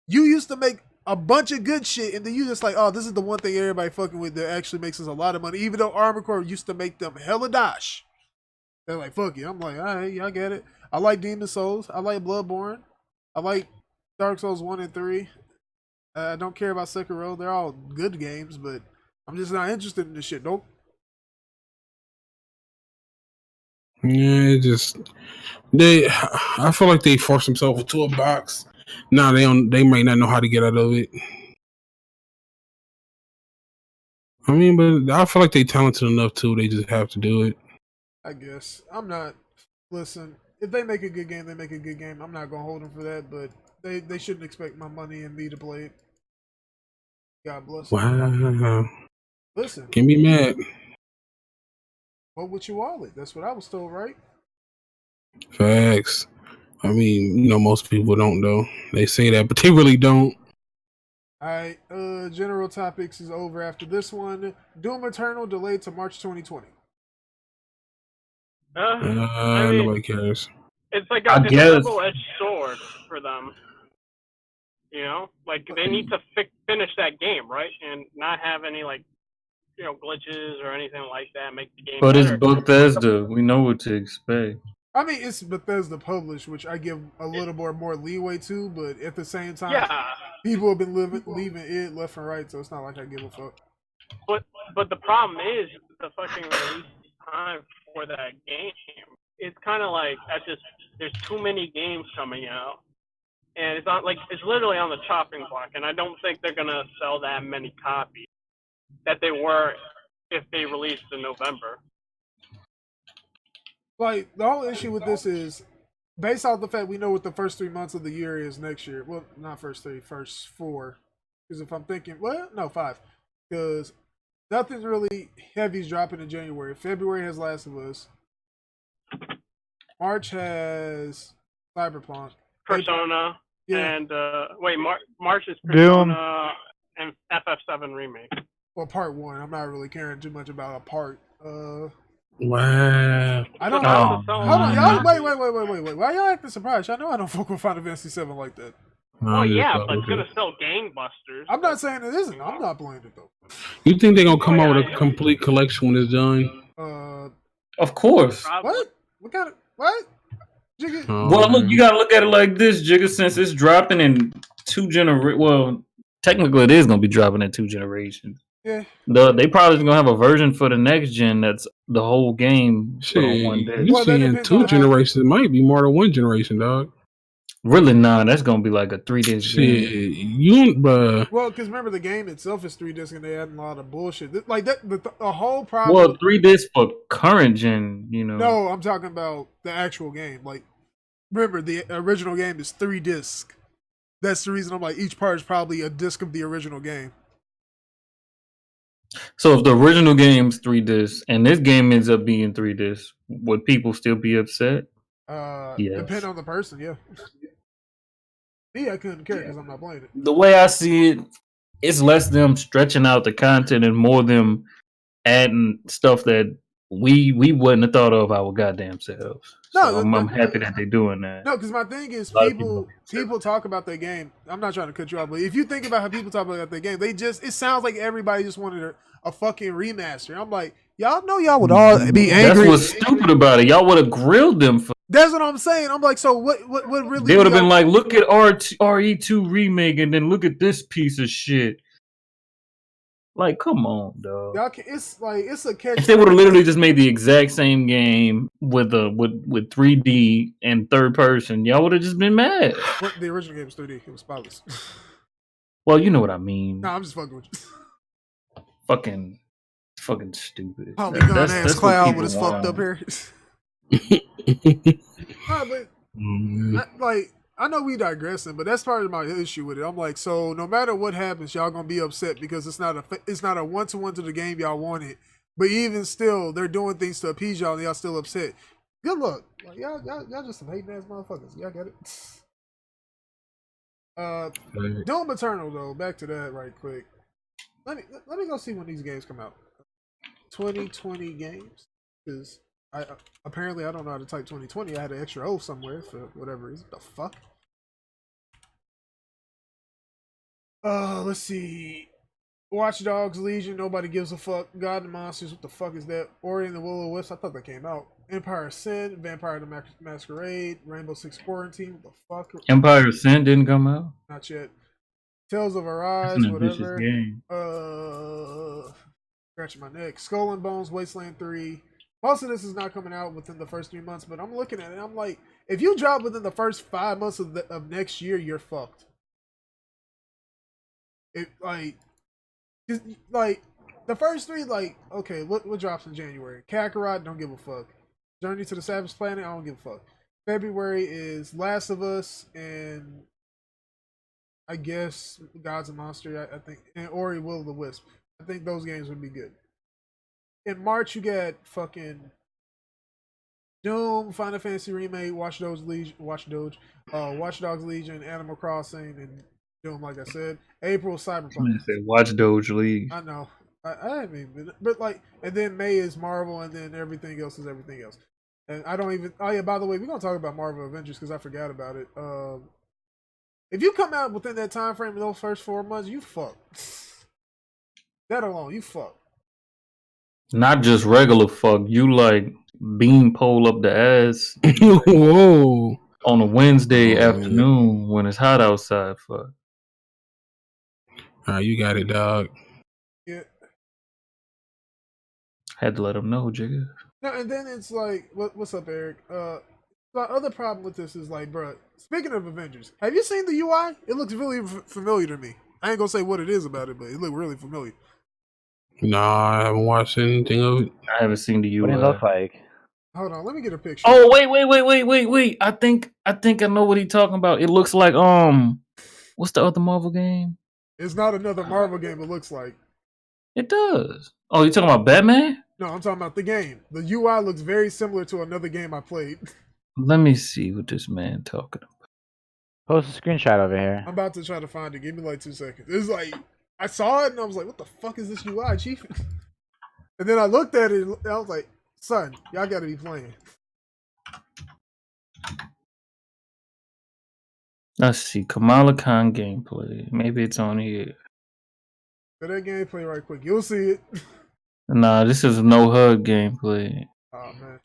you used to make a bunch of good shit, and then you just like, oh, this is the one thing everybody fucking with that actually makes us a lot of money, even though Armored Core used to make them hella dosh. They're like, fuck it. I'm like, all right, yeah, I get it. I like Demon Souls. I like Bloodborne. I like Dark Souls 1 and 3. I don't care about Sekiro. They're all good games, but I'm just not interested in this shit. Nope. Yeah, I feel like they force themselves into a box. Nah, they might not know how to get out of it. I mean, but I feel like they talented enough too. They just have to do it. I guess. I'm not. Listen, if they make a good game, they make a good game. I'm not gonna hold them for that, but they shouldn't expect my money and me to play it. God bless them. Wow. Listen. Can't be mad. What would you wallet? That's what I was told, right? Facts. I mean, most people don't though. They say that, but they really don't. Alright, general topics is over after this one. Doom Eternal delayed to March 2020. I mean, nobody cares. It's like a double-edged sword for them. Like they need to finish that game, right? And not have any glitches or anything like that. Make the game but better. It's Bethesda. We know what to expect. I mean, it's Bethesda published, which I give a little more leeway to, but at the same time, people have been leaving it left and right, so it's not like I give a fuck. But the problem is the fucking release time for that game. It's kind of like there's too many games coming out, and it's not it's literally on the chopping block, and I don't think they're gonna sell that many copies that they were if they released in November. Like, the whole issue with this is, based off the fact we know what the first 3 months of the year is next year. Well, not first 3, first 4. Because if I'm thinking, 5. Because nothing's really heavy's dropping in January. February has Last of Us. March has Cyberpunk. Persona. Yeah. And March is Doom. Persona and FF7 remake. Well, part 1. I'm not really caring too much about a part. Wow. I don't know. Hold on, y'all. Wait. Why y'all acting surprised? I know I don't fuck with Final Fantasy 7 like that. Well, yeah, but it's gonna sell gangbusters. I'm not saying it isn't. I'm not playing it though. You think they're gonna come out with a complete collection when it's done? Of course. What? What kind of what? Well, look, you gotta look at it like this, Jigga. Since it's dropping in 2 generations, well, technically it is gonna be dropping in 2 generations. Yeah. They probably gonna have a version for the next gen that's the whole game on one day. You saying 2 generations? It might be more than 1 generation, dog. Really, nah. That's gonna be like a 3-disc game. Well, because remember the game itself is 3-disc, and they add a lot of bullshit. Like that, the whole problem. Well, 3-disc for current gen, you know. No, I'm talking about the actual game. Like, remember the original game is 3-disc. That's the reason I'm like each part is probably a disc of the original game. So if the original game's 3-disc and this game ends up being 3-disc, would people still be upset? Yes. Depending on the person, yeah. Me, I couldn't care because I'm not playing it. The way I see it, it's less them stretching out the content and more them adding stuff that we wouldn't have thought of our goddamn selves. So I'm happy that they're doing that. No, because my thing is people talk about their game. I'm not trying to cut you off, but if you think about how people talk about their game, it sounds like everybody just wanted a fucking remaster. I'm like, y'all know y'all would all be angry. That's what's stupid about it. Y'all would have grilled them for. That's what I'm saying. I'm like, so what really? They would have been like, look at RE2 remake, and then look at this piece of shit. Like, come on, dog. Y'all can, it's a catch. If they would have literally just made the exact same game with 3D and third person, y'all would have just been mad. The original game was 3D. It was spotless. Well, you know what I mean. No, I'm just fucking with you. Fucking stupid. Polygon ass cloud with his fucked up hair. I know we digressing, but that's part of my issue with it. I'm like, so no matter what happens, y'all gonna be upset because it's not a 1-to-1 to the game y'all wanted. But even still, they're doing things to appease y'all, and y'all still upset. Good luck, like, y'all just some hating ass motherfuckers. Y'all got it. Doom Eternal though. Back to that right quick. Let me go see when these games come out. 2020 games, because apparently I don't know how to type 2020. I had an extra O somewhere for whatever reason. The fuck? Let's see. Watch Dogs Legion, nobody gives a fuck. God and Monsters, what the fuck is that? Ori and the Will-O-Wisp, I thought that came out. Empire Sin, Vampire the Masquerade, Rainbow Six Quarantine, what the fuck? Empire Sin didn't come out? Not yet. Tales of Arise, whatever. Game. Scratching my neck. Skull and Bones, Wasteland 3. Most of this is not coming out within the first 3 months, but I'm looking at it, I'm like, if you drop within the first 5 months of next year, you're fucked. It like the first 3, like, okay, what drops in January? Kakarot, don't give a fuck. Journey to the Savage Planet, I don't give a fuck. February is Last of Us and I guess Gods and Monster, I think, and Ori Will the Wisp. I think those games would be good. In March, you got fucking Doom, Final Fantasy Remake, Watch Dogs Legion, Animal Crossing, and Doom, like I said. April, Cyberpunk. I said Watch Dogs League. I know. I haven't even, but like, and then May is Marvel, and then everything else is everything else. And I don't even. Oh yeah, by the way, we're gonna talk about Marvel Avengers because I forgot about it. If you come out within that time frame in those first 4 months, you fuck. That alone, you fuck. Not just regular fuck. You like beam pole up the ass. Whoa. On a Wednesday afternoon when it's hot outside. Fuck. You got it, dog. Yeah. Had to let him know, Jigga. No, and then it's like, what's up, Eric? The other problem with this is like, bro. Speaking of Avengers, have you seen the UI? It looks really familiar to me. I ain't gonna say what it is about it, but it looked really familiar. Nah, I haven't watched anything of it. I haven't seen the UI. What does it look like? Hold on, let me get a picture. Oh wait! I think I know what he's talking about. It looks like what's the other Marvel game? It's not another Marvel game. It looks like. It does. Oh, you talking about Batman? No, I'm talking about the game. The UI looks very similar to another game I played. Let me see what this man talking about. Post a screenshot over here. I'm about to try to find it. Give me like 2 seconds. It's like I saw it and I was like, "What the fuck is this UI, Chief?" And then I looked at it and I was like, "Son, y'all got to be playing." Let's see, Kamala Khan gameplay. Maybe it's on here. Go that gameplay right quick. You'll see it. Nah, this is no HUD gameplay. Oh man,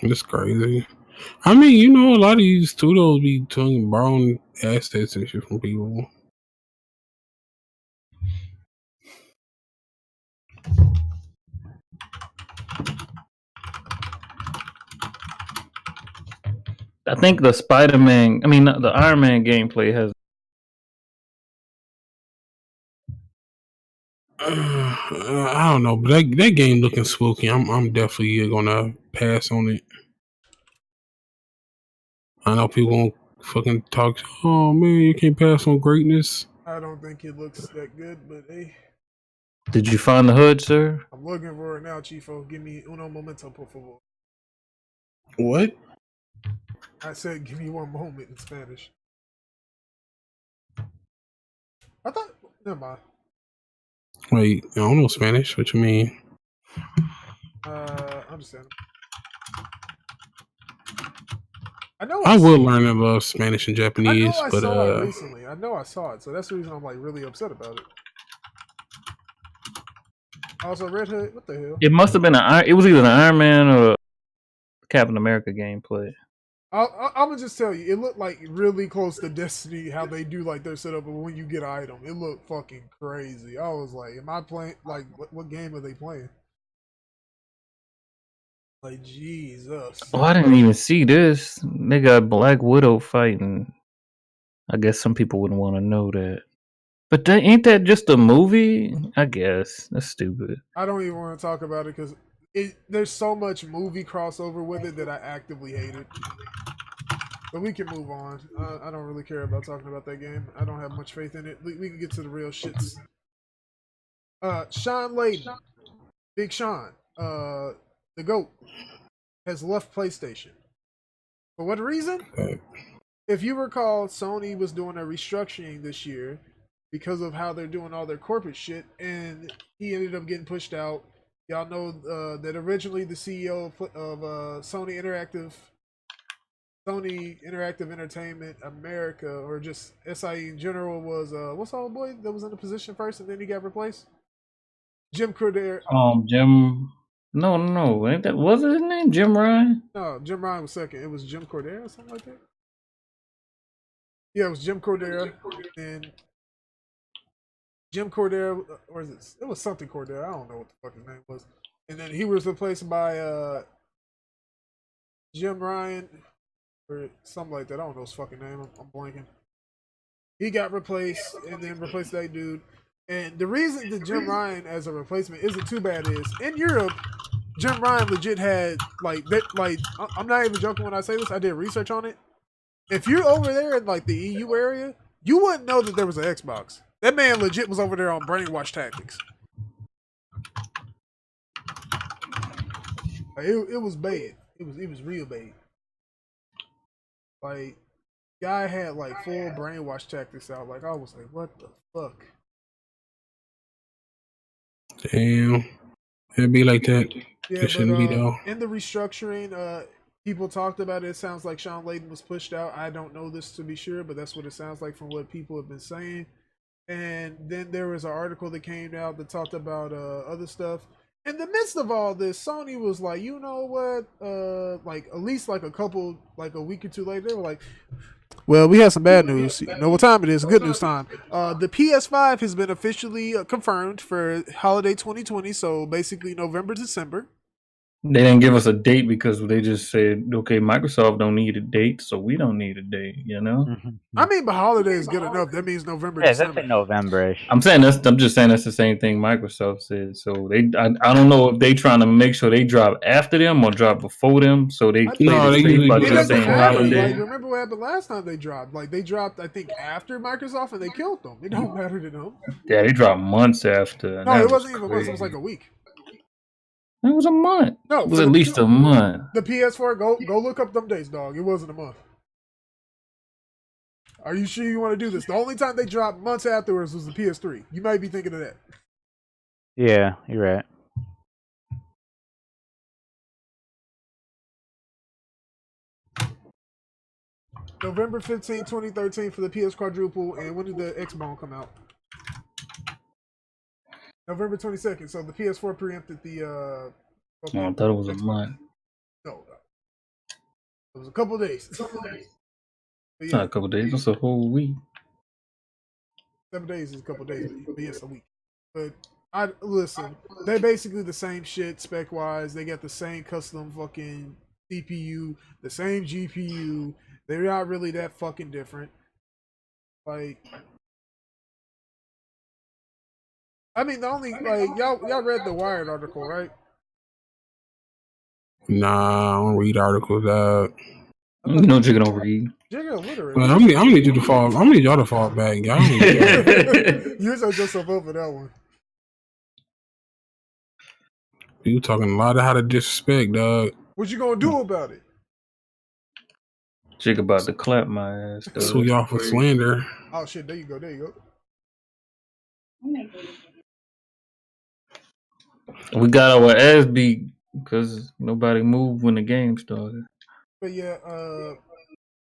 It's crazy. I mean, you know, a lot of these studios be borrowing assets and shit from people. I think the the Iron Man gameplay has. I don't know, but that game looking spooky. I'm definitely gonna pass on it. I know people won't fucking talk. Oh man, you can't pass on greatness. I don't think it looks that good, but hey. Did you find the HUD, sir? I'm looking for it now, Chifo. Give me uno momento, por favor. What? I said, give me one moment in Spanish. I thought, never mind. Wait, I don't know Spanish. What you mean? I'm just saying. I will learn about Spanish and Japanese, I but saw it recently. I know I saw it, so that's the reason I'm like really upset about it. Also, Redhood, what the hell? It must have been it was either an Iron Man or Captain America gameplay. I'm gonna just tell you, it looked like really close to Destiny, how they do like their setup, but when you get an item, it looked fucking crazy. I was like, am I playing, like, what game are they playing? Like, Jesus. Oh, I didn't even see this. They got Black Widow fighting. I guess some people wouldn't want to know that. But ain't that just a movie? I guess. That's stupid. I don't even want to talk about it because there's so much movie crossover with it that I actively hate it. But we can move on. I don't really care about talking about that game. I don't have much faith in it. We can get to the real shits. Shawn Layden, Big Sean, the GOAT, has left PlayStation. For what reason? If you recall, Sony was doing a restructuring this year because of how they're doing all their corporate shit, and he ended up getting pushed out. Y'all know that originally the CEO of Sony Interactive Entertainment America, or just SIE in general, was what's all the boy that was in the position first and then he got replaced? Jim Cordero. Jim. No. Ain't that, was it his name? Jim Ryan? No, Jim Ryan was second. It was Jim Cordero or something like that. Yeah, it was Jim Cordero. And Jim Cordero, or is it? It was something Cordero. I don't know what the fuck his name was. And then he was replaced by Jim Ryan, or something like that. I don't know his fucking name. I'm blanking. He got replaced and then replaced that dude. And the reason that Jim Ryan as a replacement isn't too bad is in Europe, Jim Ryan legit had like that. Like, I'm not even joking when I say this. I did research on it. If you're over there in like the EU area, you wouldn't know that there was an Xbox. That man legit was over there on brainwash tactics. Like, it was bad. It was real bad. Like, guy had like full brainwash tactics out. Like, I was like, what the fuck? Damn, it'd be like that. Yeah, it shouldn't be though. In the restructuring, people talked about it. It sounds like Shawn Layden was pushed out. I don't know this to be sure, but that's what it sounds like from what people have been saying. And then there was an article that came out that talked about other stuff. In the midst of all this, Sony was like, you know what? Like at least like a week or two later, they were like, well, we have some bad news. You know what time it is? Good news time. The PS5 has been officially confirmed for holiday 2020, so basically November, December. They didn't give us a date because they just said, okay, Microsoft don't need a date, so we don't need a date, you know? I mean, but holiday is good enough. That means November, Yeah, December. that's November-ish. I'm just saying that's the same thing Microsoft said. So I don't know if they trying to make sure they drop after them or drop before them, so they play No, the they safe usually by do It just that doesn't saying before. matter. holiday. Like, remember what happened last time they dropped? Like, they dropped, I think, after Microsoft, and they killed them. It don't matter to them. Yeah, they dropped months after. And No, that it was wasn't even months. crazy. It was like a week. It was a month. No, It was at least a month. The PS4, go look up them dates, dog. It wasn't a month. Are you sure you want to do this? The only time they dropped months afterwards was the PS3. You might be thinking of that. Yeah, you're right. November 15, 2013 for the PS Quadruple, and when did the X-Bone come out? November 22nd, so the PS4 preempted the I thought it was a month. No. It was a couple days. It's not a couple days, it's a whole week. 7 days is a couple days, but yes, a week. But listen, they're basically the same shit spec wise. They got the same custom fucking CPU, the same GPU. They're not really that fucking different. Like, I mean, the only like y'all read the Wired article, right? Nah, I don't read articles out. You know, Jigga don't read. Jigga, literally. Well, I'm gonna need you to fall. I'm gonna need y'all to fall back, y'all. You set yourself up for that one. You talking a lot of how to disrespect, dog. What you gonna do about it? Jigga about to clap my ass. Sue y'all for slander. Oh shit! There you go. There you go. We got our ass beat because nobody moved when the game started. But yeah,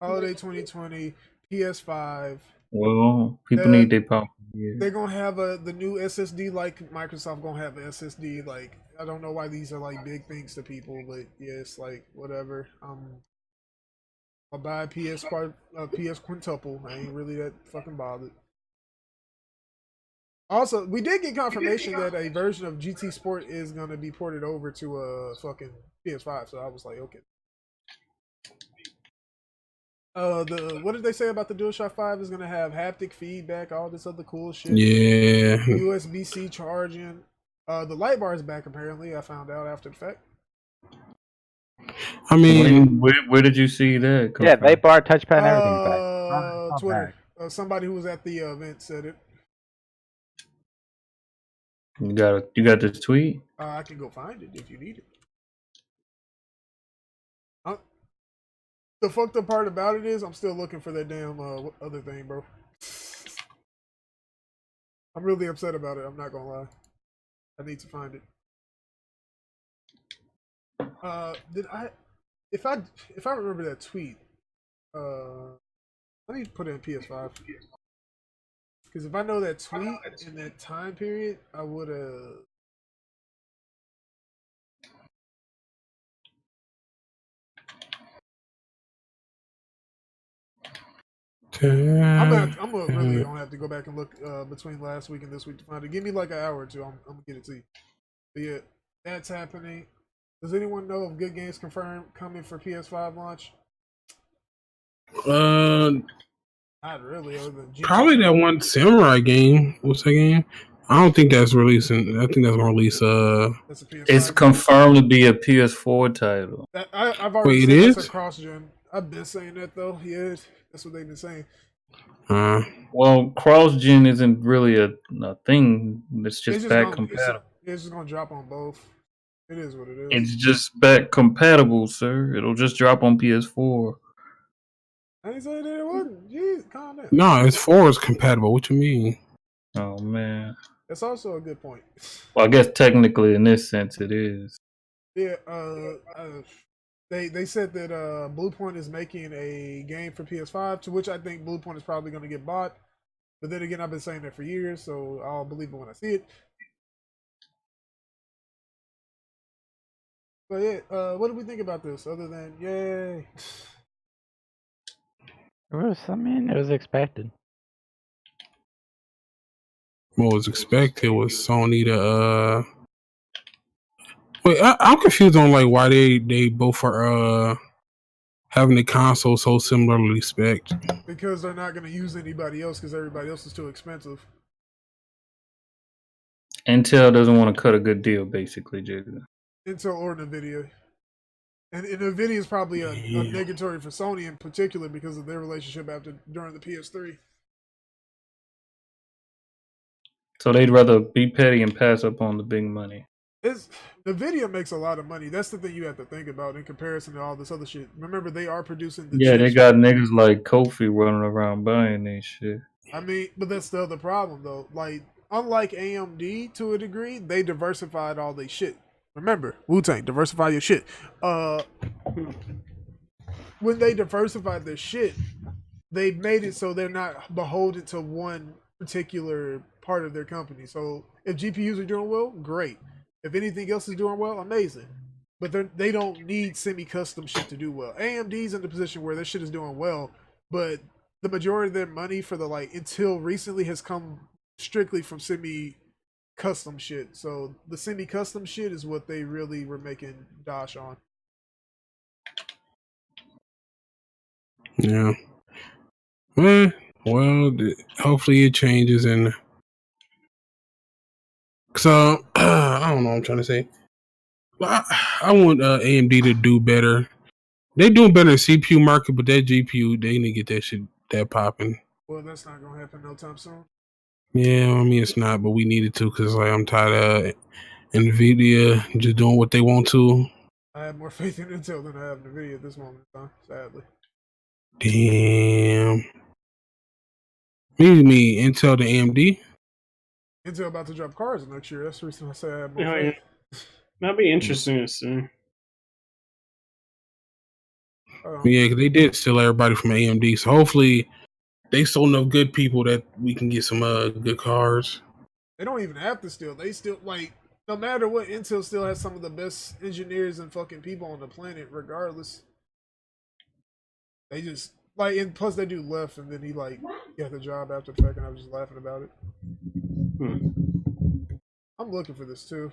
holiday 2020, PS5. Well, people need their power. Yeah. They're gonna have the new SSD, like Microsoft gonna have an SSD. Like, I don't know why these are like big things to people, but yeah, it's like whatever. I'll buy a PS quintuple. I ain't really that fucking bothered. Also, we did get confirmation that a version of GT Sport is gonna be ported over to fucking PS5. So I was like, okay. What did they say about the DualShock 5 is gonna have haptic feedback, all this other cool shit. Yeah. USB-C charging. The light bar is back apparently. I found out after the fact. I mean, where did you see that? Yeah, light bar, touchpad, and everything's back. Twitter. Somebody who was at the event said it. You got this tweet? I can go find it if you need it. The fucked up part about it is I'm still looking for that damn other thing, bro. I'm really upset about it. I'm not gonna lie. I need to find it. If I remember that tweet, let me put it in PS5. Because if I know that tweet in that time period, I would have. I'm really gonna have to go back and look between last week and this week to find it. Give me like an hour or two. I'm gonna get it to you. But yeah, that's happening. Does anyone know if Good Games confirmed coming for PS5 launch? Not really. Probably that one Samurai game. What's that game? I don't think that's releasing. I think that's gonna release. It's confirmed to be a PS4 title. I've already said that's a cross-gen. I've been saying that though. Yeah, that's what they've been saying. Well, cross-gen isn't really a thing. It's just back compatible. It's just gonna drop on both. It is what it is. It's just back compatible, sir. It'll just drop on PS4. I ain't saying that it wasn't. Jeez, calm down. No, it's 4 is compatible. What you mean? Oh man, that's also a good point. Well, I guess technically, in this sense, it is. Yeah. They said that Bluepoint is making a game for PS5, to which I think Bluepoint is probably going to get bought. But then again, I've been saying that for years, so I'll believe it when I see it. But yeah, what do we think about this? Other than yay. It was expected. What was expected was Sony to Wait, I'm confused on like why they both are having the console so similarly spec'd. Because they're not going to use anybody else because everybody else is too expensive. Intel doesn't want to cut a good deal, basically, Jigga. Intel or NVIDIA. And NVIDIA is probably a negatory for Sony in particular because of their relationship during the PS3. So they'd rather be petty and pass up on the big money. NVIDIA makes a lot of money. That's the thing you have to think about in comparison to all this other shit. Remember, they are producing the Yeah, chips. they got niggas like Kofi running around buying this shit. I mean, but that's the other problem, though. Like, unlike AMD to a degree, they diversified all their shit. Remember, Wu-Tang, diversify your shit. When they diversified their shit, they made it so they're not beholden to one particular part of their company. So if GPUs are doing well, great. If anything else is doing well, amazing. But they don't need semi-custom shit to do well. AMD's in the position where their shit is doing well, but the majority of their money for the until recently has come strictly from semi-custom shit. So the semi-custom shit is what they really were making dosh on. Yeah. Well, hopefully it changes and so I don't know what I'm trying to say. I want AMD to do better. They doing better in CPU market, but that GPU they need to get that shit that popping. Well, that's not gonna happen no time soon. Yeah, I mean it's not, but we needed to because I'm tired of NVIDIA just doing what they want to. I have more faith in Intel than I have in NVIDIA at this moment in time, sadly. Damn. Me, Intel to AMD. Intel about to drop cars next year. That's the reason I say I have more faith. Yeah. That'd be interesting to see. Yeah, because they did steal everybody from AMD. So hopefully they stole enough good people that we can get some good cars. They don't even have to steal. They still no matter what, Intel still has some of the best engineers and fucking people on the planet, regardless. They just and plus they do left, and then he got the job after the fact, and I was just laughing about it. I'm looking for this too.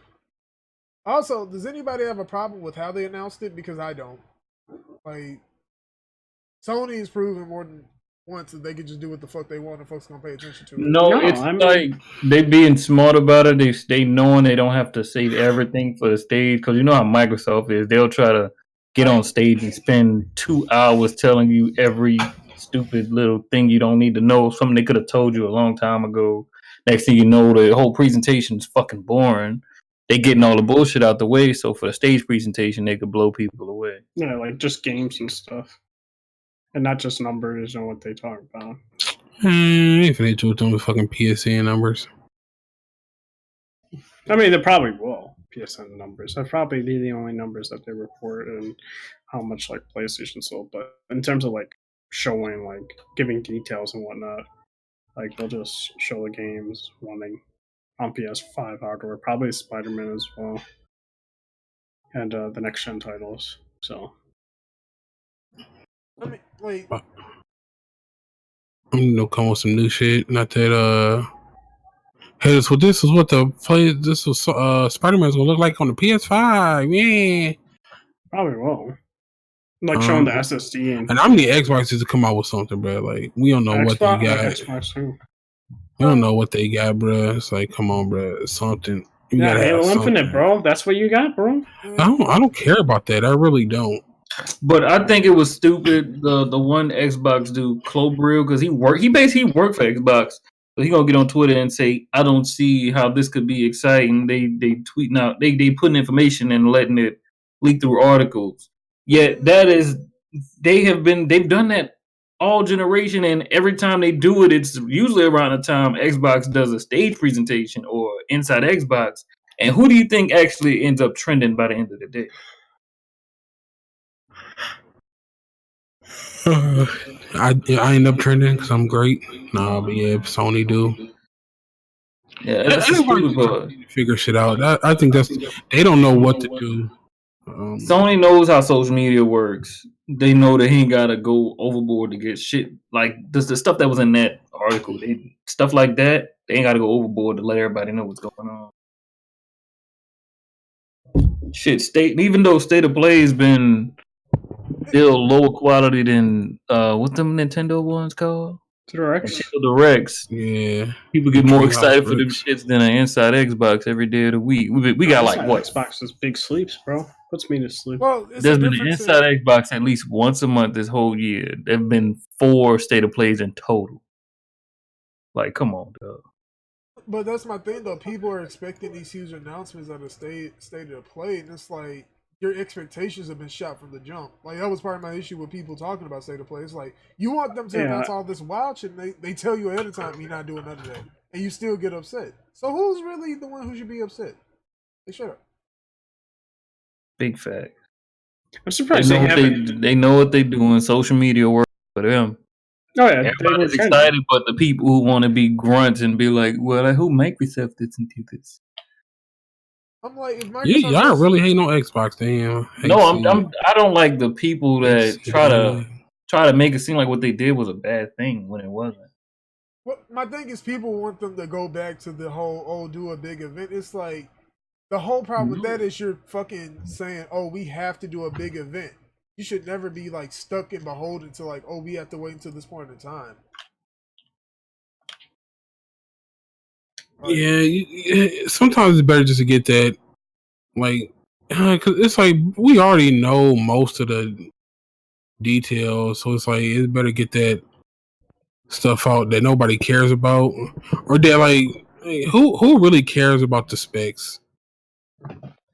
Also, does anybody have a problem with how they announced it? Because I don't. Sony has proven more than once that they can just do what the fuck they want and folks gonna pay attention to it. No, it's like they being smart about it. They knowing they don't have to say everything for the stage because you know how Microsoft is. They'll try to get on stage and spend 2 hours telling you every stupid little thing you don't need to know. Something they could have told you a long time ago. Next thing you know, the whole presentation is fucking boring. They getting all the bullshit out the way, so for the stage presentation, they could blow people away. Yeah, like just games and stuff, and not just numbers and what they talk about. If they do them with fucking PSN numbers. I mean, they probably will PSN numbers. That'd probably be the only numbers that they report and how much PlayStation sold. But in terms of showing, giving details and whatnot, they'll just show the games running on PS5 hardware, probably Spider-Man as well, and the next gen titles. So, I mean, I'm gonna come with some new shit. Not that hey, this is what this was Spider-Man's gonna look like on the PS5. Yeah, probably will. Showing the SSD and I'm the Xboxes to come out with something, bro. We don't know what they got. Xbox too. We don't know what they got, bro. It's come on, bro. It's something. You gotta Halo Infinite, bro. That's what you got, bro. I don't care about that. I really don't. But I think it was stupid. The one Xbox dude, Clobril, because he basically worked for Xbox. So he gonna get on Twitter and say, "I don't see how this could be exciting." They tweeting out, they putting information and letting it leak through articles. Yet they've done that all generation, and every time they do it, it's usually around the time Xbox does a stage presentation or Inside Xbox. And who do you think actually ends up trending by the end of the day? I end up trending because I'm great. Nah, but yeah, Sony do. Yeah, that's stupid part. Figure shit out. I think they don't know what to do. Sony knows how social media works. They know that he ain't gotta go overboard to get shit the stuff that was in that article. Stuff like that, they ain't gotta go overboard to let everybody know what's going on. shit, even though State of Play has been still lower quality than what them Nintendo ones called? Directs. Nintendo Directs. Yeah. People get more Treehouse excited for them Bricks. shits than an Inside Xbox every day of the week. We got like what? Xbox's big sleeps, bro. Puts me to sleep. Well, it's There's a been an difference Inside Xbox at least once a month this whole year. There've been 4 State of Plays in total. Like, come on, dog. But that's my thing, though. People are expecting these huge announcements out of state of play, and it's like your expectations have been shot from the jump. Like that was part of my issue with people talking about state of play. It's like you want them to announce all this wild shit, and they tell you ahead of time you're not doing none of that, and you still get upset. So who's really the one who should be upset? Hey, shut up. Big fact. I'm surprised they know what they're doing. Social media works for them. Oh yeah, everybody's excited, but the people who want to be grunts and be like, "Well, who Microsoft didn't do this?" I'm like, if Microsoft y'all really hating on Xbox, damn. No, I don't like the people that try to make it seem like what they did was a bad thing when it wasn't. Well, my thing is, people want them to go back to the whole do a big event. It's like the whole problem with that is you're fucking saying, "Oh, we have to do a big event." You should never be like stuck and beholden to like, "Oh, we have to wait until this point in time." Yeah, sometimes it's better just to get that, like, because it's like we already know most of the details, so it's like it's better get that stuff out that nobody cares about, or that like who really cares about the specs?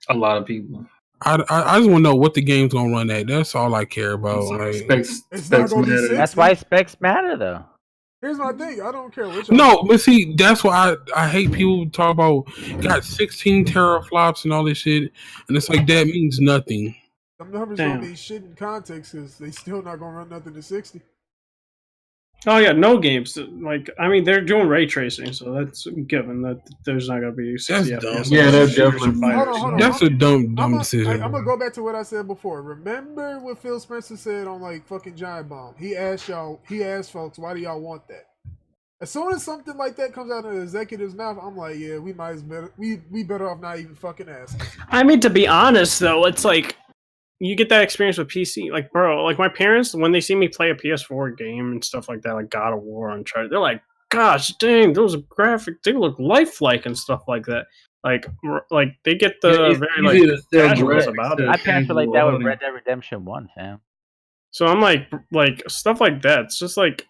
A lot of people. I just want to know what the game's gonna run at. That's all I care about. Like, specs not gonna be 60. That's why specs matter, though. Here's my thing. I don't care which. No, but see, that's why I hate people talk about got 16 teraflops and all this shit, and it's like that means nothing. Some numbers don't mean shit in context because they still not gonna run nothing to 60. Oh yeah, no games. Like I mean, they're doing ray tracing, so that's given that there's not gonna be 60 FPS. Yeah, that's definitely. Hold on. That's a dumb decision. I'm gonna go back to what I said before. Remember what Phil Spencer said on like fucking Giant Bomb? He asked folks, why do y'all want that? As soon as something like that comes out of the executive's mouth, I'm like, yeah, we better off not even fucking asking. I mean, to be honest though, it's like you get that experience with PC. Like, bro, like my parents, when they see me play a PS4 game and stuff like that, like God of War, Uncharted, they're like, gosh dang, those graphics, they look lifelike and stuff like that. Like they get the very like casuals about it. My parents were like that with Red Dead Redemption 1, fam. So I'm like stuff like that. It's just like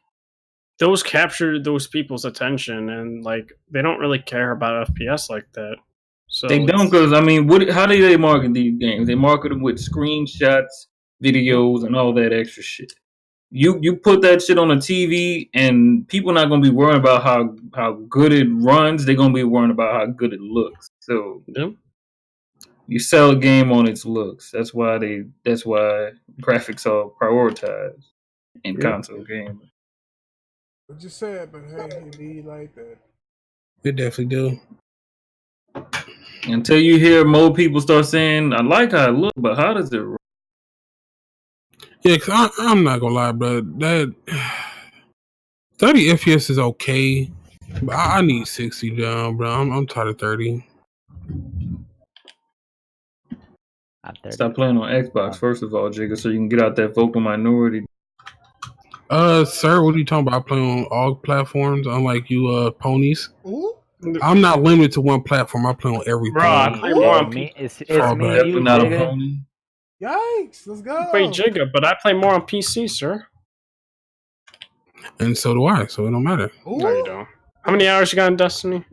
those capture those people's attention, and like they don't really care about FPS like that. So they don't, because I mean, how do they market these games? They market them with screenshots, videos, and all that extra shit. You put that shit on a TV, and people not gonna be worrying about how good it runs. They're gonna be worrying about how good it looks. So you sell a game on its looks. That's why graphics are prioritized in console gaming. What you said, but hey, it be like that. It definitely do. Until you hear more people start saying, I like how it looks, but how does it run? Yeah, because I'm not going to lie, bro. That 30 FPS is okay, but I need 60 down, bro. I'm tired of 30. Stop playing on Xbox, first of all, Jigga, so you can get out that vocal minority. Sir, what are you talking about? I play on all platforms, unlike you ponies. Ooh. I'm not limited to one platform. I play on every Bro, I play more on it's me and you, not Jigga. a pony. Yikes, let's go. Wait, Jigga, but I play more on PC, sir. And so do I, so it don't matter. Ooh. No, you don't. How many hours you got in Destiny?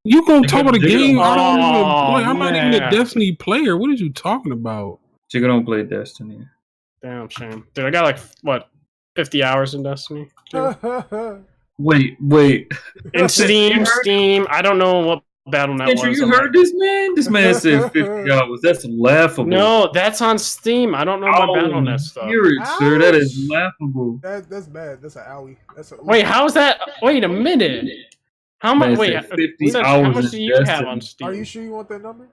You gonna talk about a game I don't even play? I'm man. not even a Destiny player. What are you talking about? Jigga don't play Destiny. Damn shame. Dude, I got like, what, 50 hours in Destiny? Wait. In Steam. I don't know what Battle.net Sentry, was. you heard this man? This man said 50 hours. That's laughable. No, that's on Steam. I don't know my Battle.net stuff. Hear it, sir. That is laughable. That's bad. That's an owie. Wait, how's that? Wait a minute. How much? Wait, 50 how hours much do you have on Steam? Are you sure you want that number?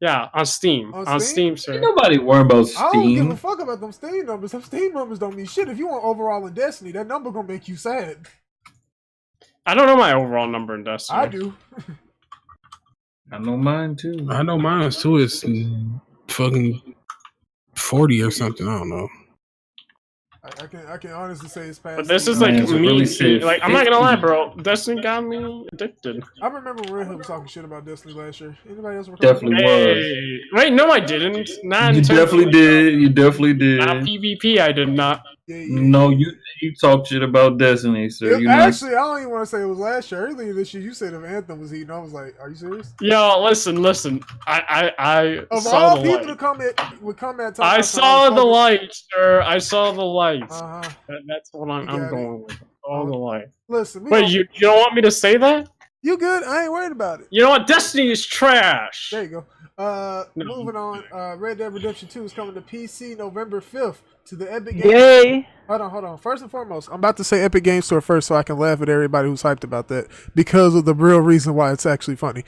Yeah, on Steam. On Steam, sir. Ain't nobody worrying about Steam. I don't give a fuck about them Steam numbers. Them Steam numbers don't mean shit. If you want overall in Destiny, that number gonna make you sad. I don't know my overall number in Destiny. I do. I know mine too. I know mine too. It's fucking 40 or something. I don't know. I can honestly say it's past. But this is Man, like it's me. really safe. Like, I'm not gonna lie, 50. bro. Destiny got me addicted. I remember Redhood was talking shit about Destiny last year. Anybody else recall? Definitely was. Hey, wait, no, I didn't. Not You in terms definitely of, did. You definitely Not did. PvP. I did not. Yeah. No, you talk shit about Destiny, sir. You know. Actually, I don't even want to say it was last year. Earlier this year, you said if Anthem was heating, I was like, "Are you serious?" Yo, listen. I Of saw all the people light. to come at, would come at. I saw the light, sir. I saw the light. Uh huh. That's what I'm got it. going with. All the light. Listen, Wait, you don't want me to say that? You good? I ain't worried about it. You know what? Destiny is trash. There you go. No. Moving on. Red Dead Redemption 2 is coming to PC November 5th to the Epic Games. Yay! Hold on. First and foremost, I'm about to say Epic Games Store first so I can laugh at everybody who's hyped about that because of the real reason why it's actually funny.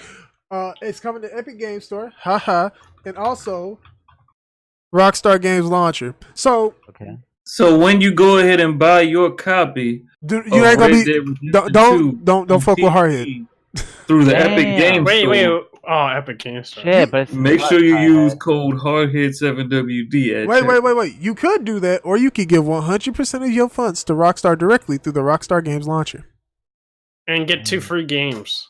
It's coming to Epic Games Store. Haha. And also Rockstar Games Launcher. So Okay. So when you go ahead and buy your copy, you ain't gonna be don't fuck with Hardhead. Through the Damn. Epic Games Wait. Store. Oh, Epic Games Store. Shit, but it's Make sure you use code Hardhead7WD at checkout. Wait. You could do that, or you could give 100% of your funds to Rockstar directly through the Rockstar Games Launcher. And get 2 free games.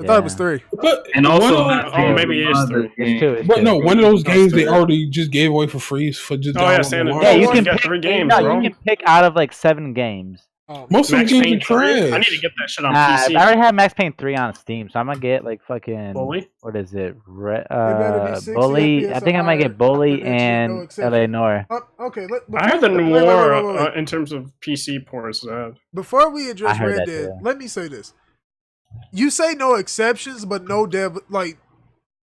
I thought it was 3. But And also, maybe it is 3. It's 2. But no, one of those games they already just gave away for free for just downloading San the Andreas. launch. Yeah, Oh, you I can got pick 3 games, no, bro. you can pick out of like 7 games. Most of Max the Payne games are 3? trash. I need to get that shit on I PC. already have Max Payne 3 on Steam, so I'm gonna get like fucking Bully? what is it? better be 60 Bully. FPS I think I might or get Bully higher. After that shit, no and exception. LA Noir. Okay, I heard the wait, Noir in terms of PC ports. Before we address I heard Red that Dead, too. let me say this. You say no exceptions, but no dev.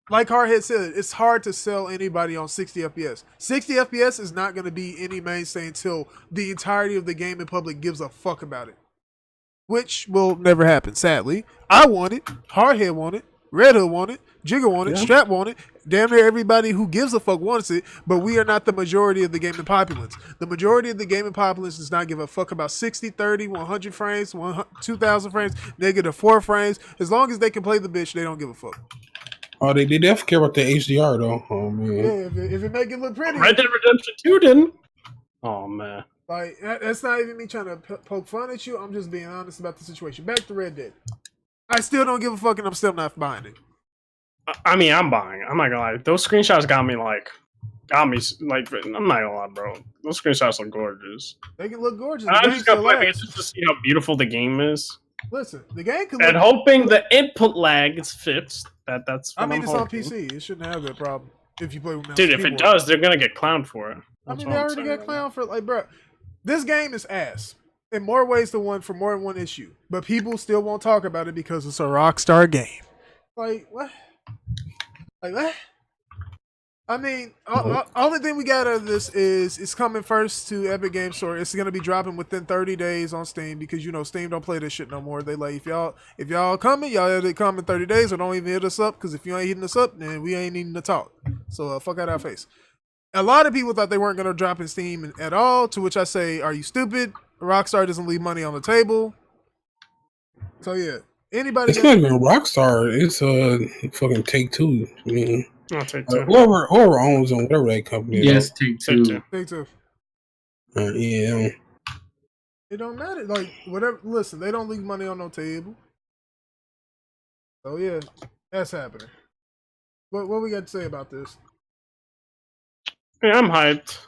Like Hardhead said, it's hard to sell anybody on 60 FPS. 60 FPS is not going to be any mainstay until the entirety of the gaming public gives a fuck about it. Which will never happen, sadly. I want it. Hardhead want it. Redhood want it. Jigga want it. Strat want it. Damn near everybody who gives a fuck wants it, but we are not the majority of the gaming populace. The majority of the gaming populace does not give a fuck about 60, 30, 100 frames, 2,000 frames, -4 frames. As long as they can play the bitch, they don't give a fuck. Oh, they definitely care about the HDR though. Oh man. Yeah, if it make it look pretty. Red Dead Redemption 2 didn't. Oh man. Like, that's not even me trying to poke fun at you. I'm just being honest about the situation. Back to Red Dead. I still don't give a fuck, and I'm still not buying it. I mean, I'm buying. I'm not gonna lie. Those screenshots got me like. I'm not gonna lie, bro. Those screenshots look gorgeous. They can look gorgeous. I'm just gonna play because just to see how beautiful the game is. Listen, the game can And look... hoping the input lag is fixed. That's. I mean, it's hoping. on PC. It shouldn't have that problem if you play with mouse Dude, and if it keyboard. does, they're gonna get clowned for it. I That's mean, what they I'm already saying. got clown for it. Like, bro, this game is ass in more ways than one for more than one issue. But people still won't talk about it because it's a Rockstar game. Like, what? Like, what? I mean, only thing we got out of this is it's coming first to Epic Games Store. It's gonna be dropping within 30 days on Steam because Steam don't play this shit no more. They like if y'all coming, y'all either come in 30 days or don't even hit us up because if you ain't hitting us up, then we ain't needing to talk. So fuck out our face. A lot of people thought they weren't gonna drop in Steam at all. To which I say, are you stupid? Rockstar doesn't leave money on the table. So yeah, anybody. It's not even Rockstar. It's fucking Take-Two. I mean. I'll take 2. Whoever owns them, whatever that company is. Yes, Take-Two. Take 2. Yeah. It don't matter. Like, whatever. Listen, they don't leave money on no table. So, yeah, that's happening. What we got to say about this? Yeah, I'm hyped.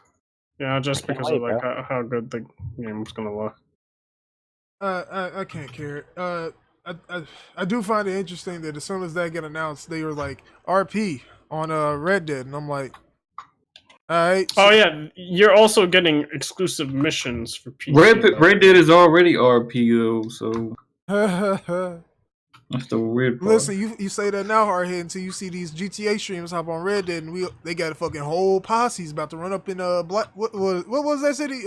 Yeah, just because of wait, like how good the game's gonna look. I can't care. I do find it interesting that as soon as that get announced, they were like RP on Red Dead, and I'm like, all right. Oh yeah, you're also getting exclusive missions for PC. Red Dead is already RP though, so that's the weird part. Listen, you say that now, Hardhead, until you see these GTA streamers hop on Red Dead, and they got a fucking whole posse's about to run up in Black. What was that city?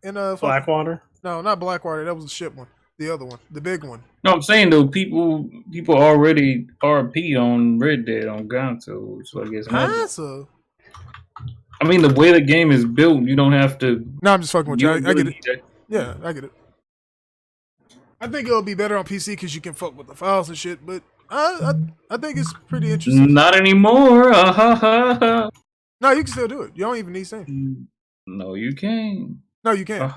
In Blackwater. No, not Blackwater. That was the ship one. The other one, the big one. No, I'm saying though, people already RP on Red Dead on Gonzo, so I guess. Console. I mean, the way the game is built, you don't have to. No, I'm just fucking with you. I get it. it. Yeah, I get it. I think it'll be better on PC because you can fuck with the files and shit. But I think it's pretty interesting. Not anymore. Ha. No, you can still do it. You don't even need same. No, you can't. No, you can't.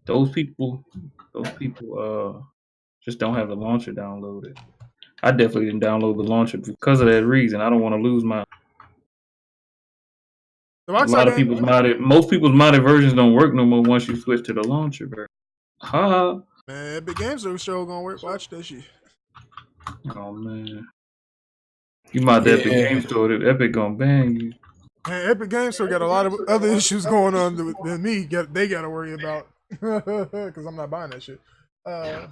Those people, just don't have the launcher downloaded. I definitely didn't download the launcher because of that reason. I don't want to lose my. Most people's modded versions don't work no more once you switch to the launcher version. Ha! Man, Epic Games show gonna work. Watch that shit. Oh man, you mod the Epic Games Store. Epic gonna ban you. Man, Epic Games Store got a lot of other issues going on than me. They gotta worry about because I'm not buying that shit. That's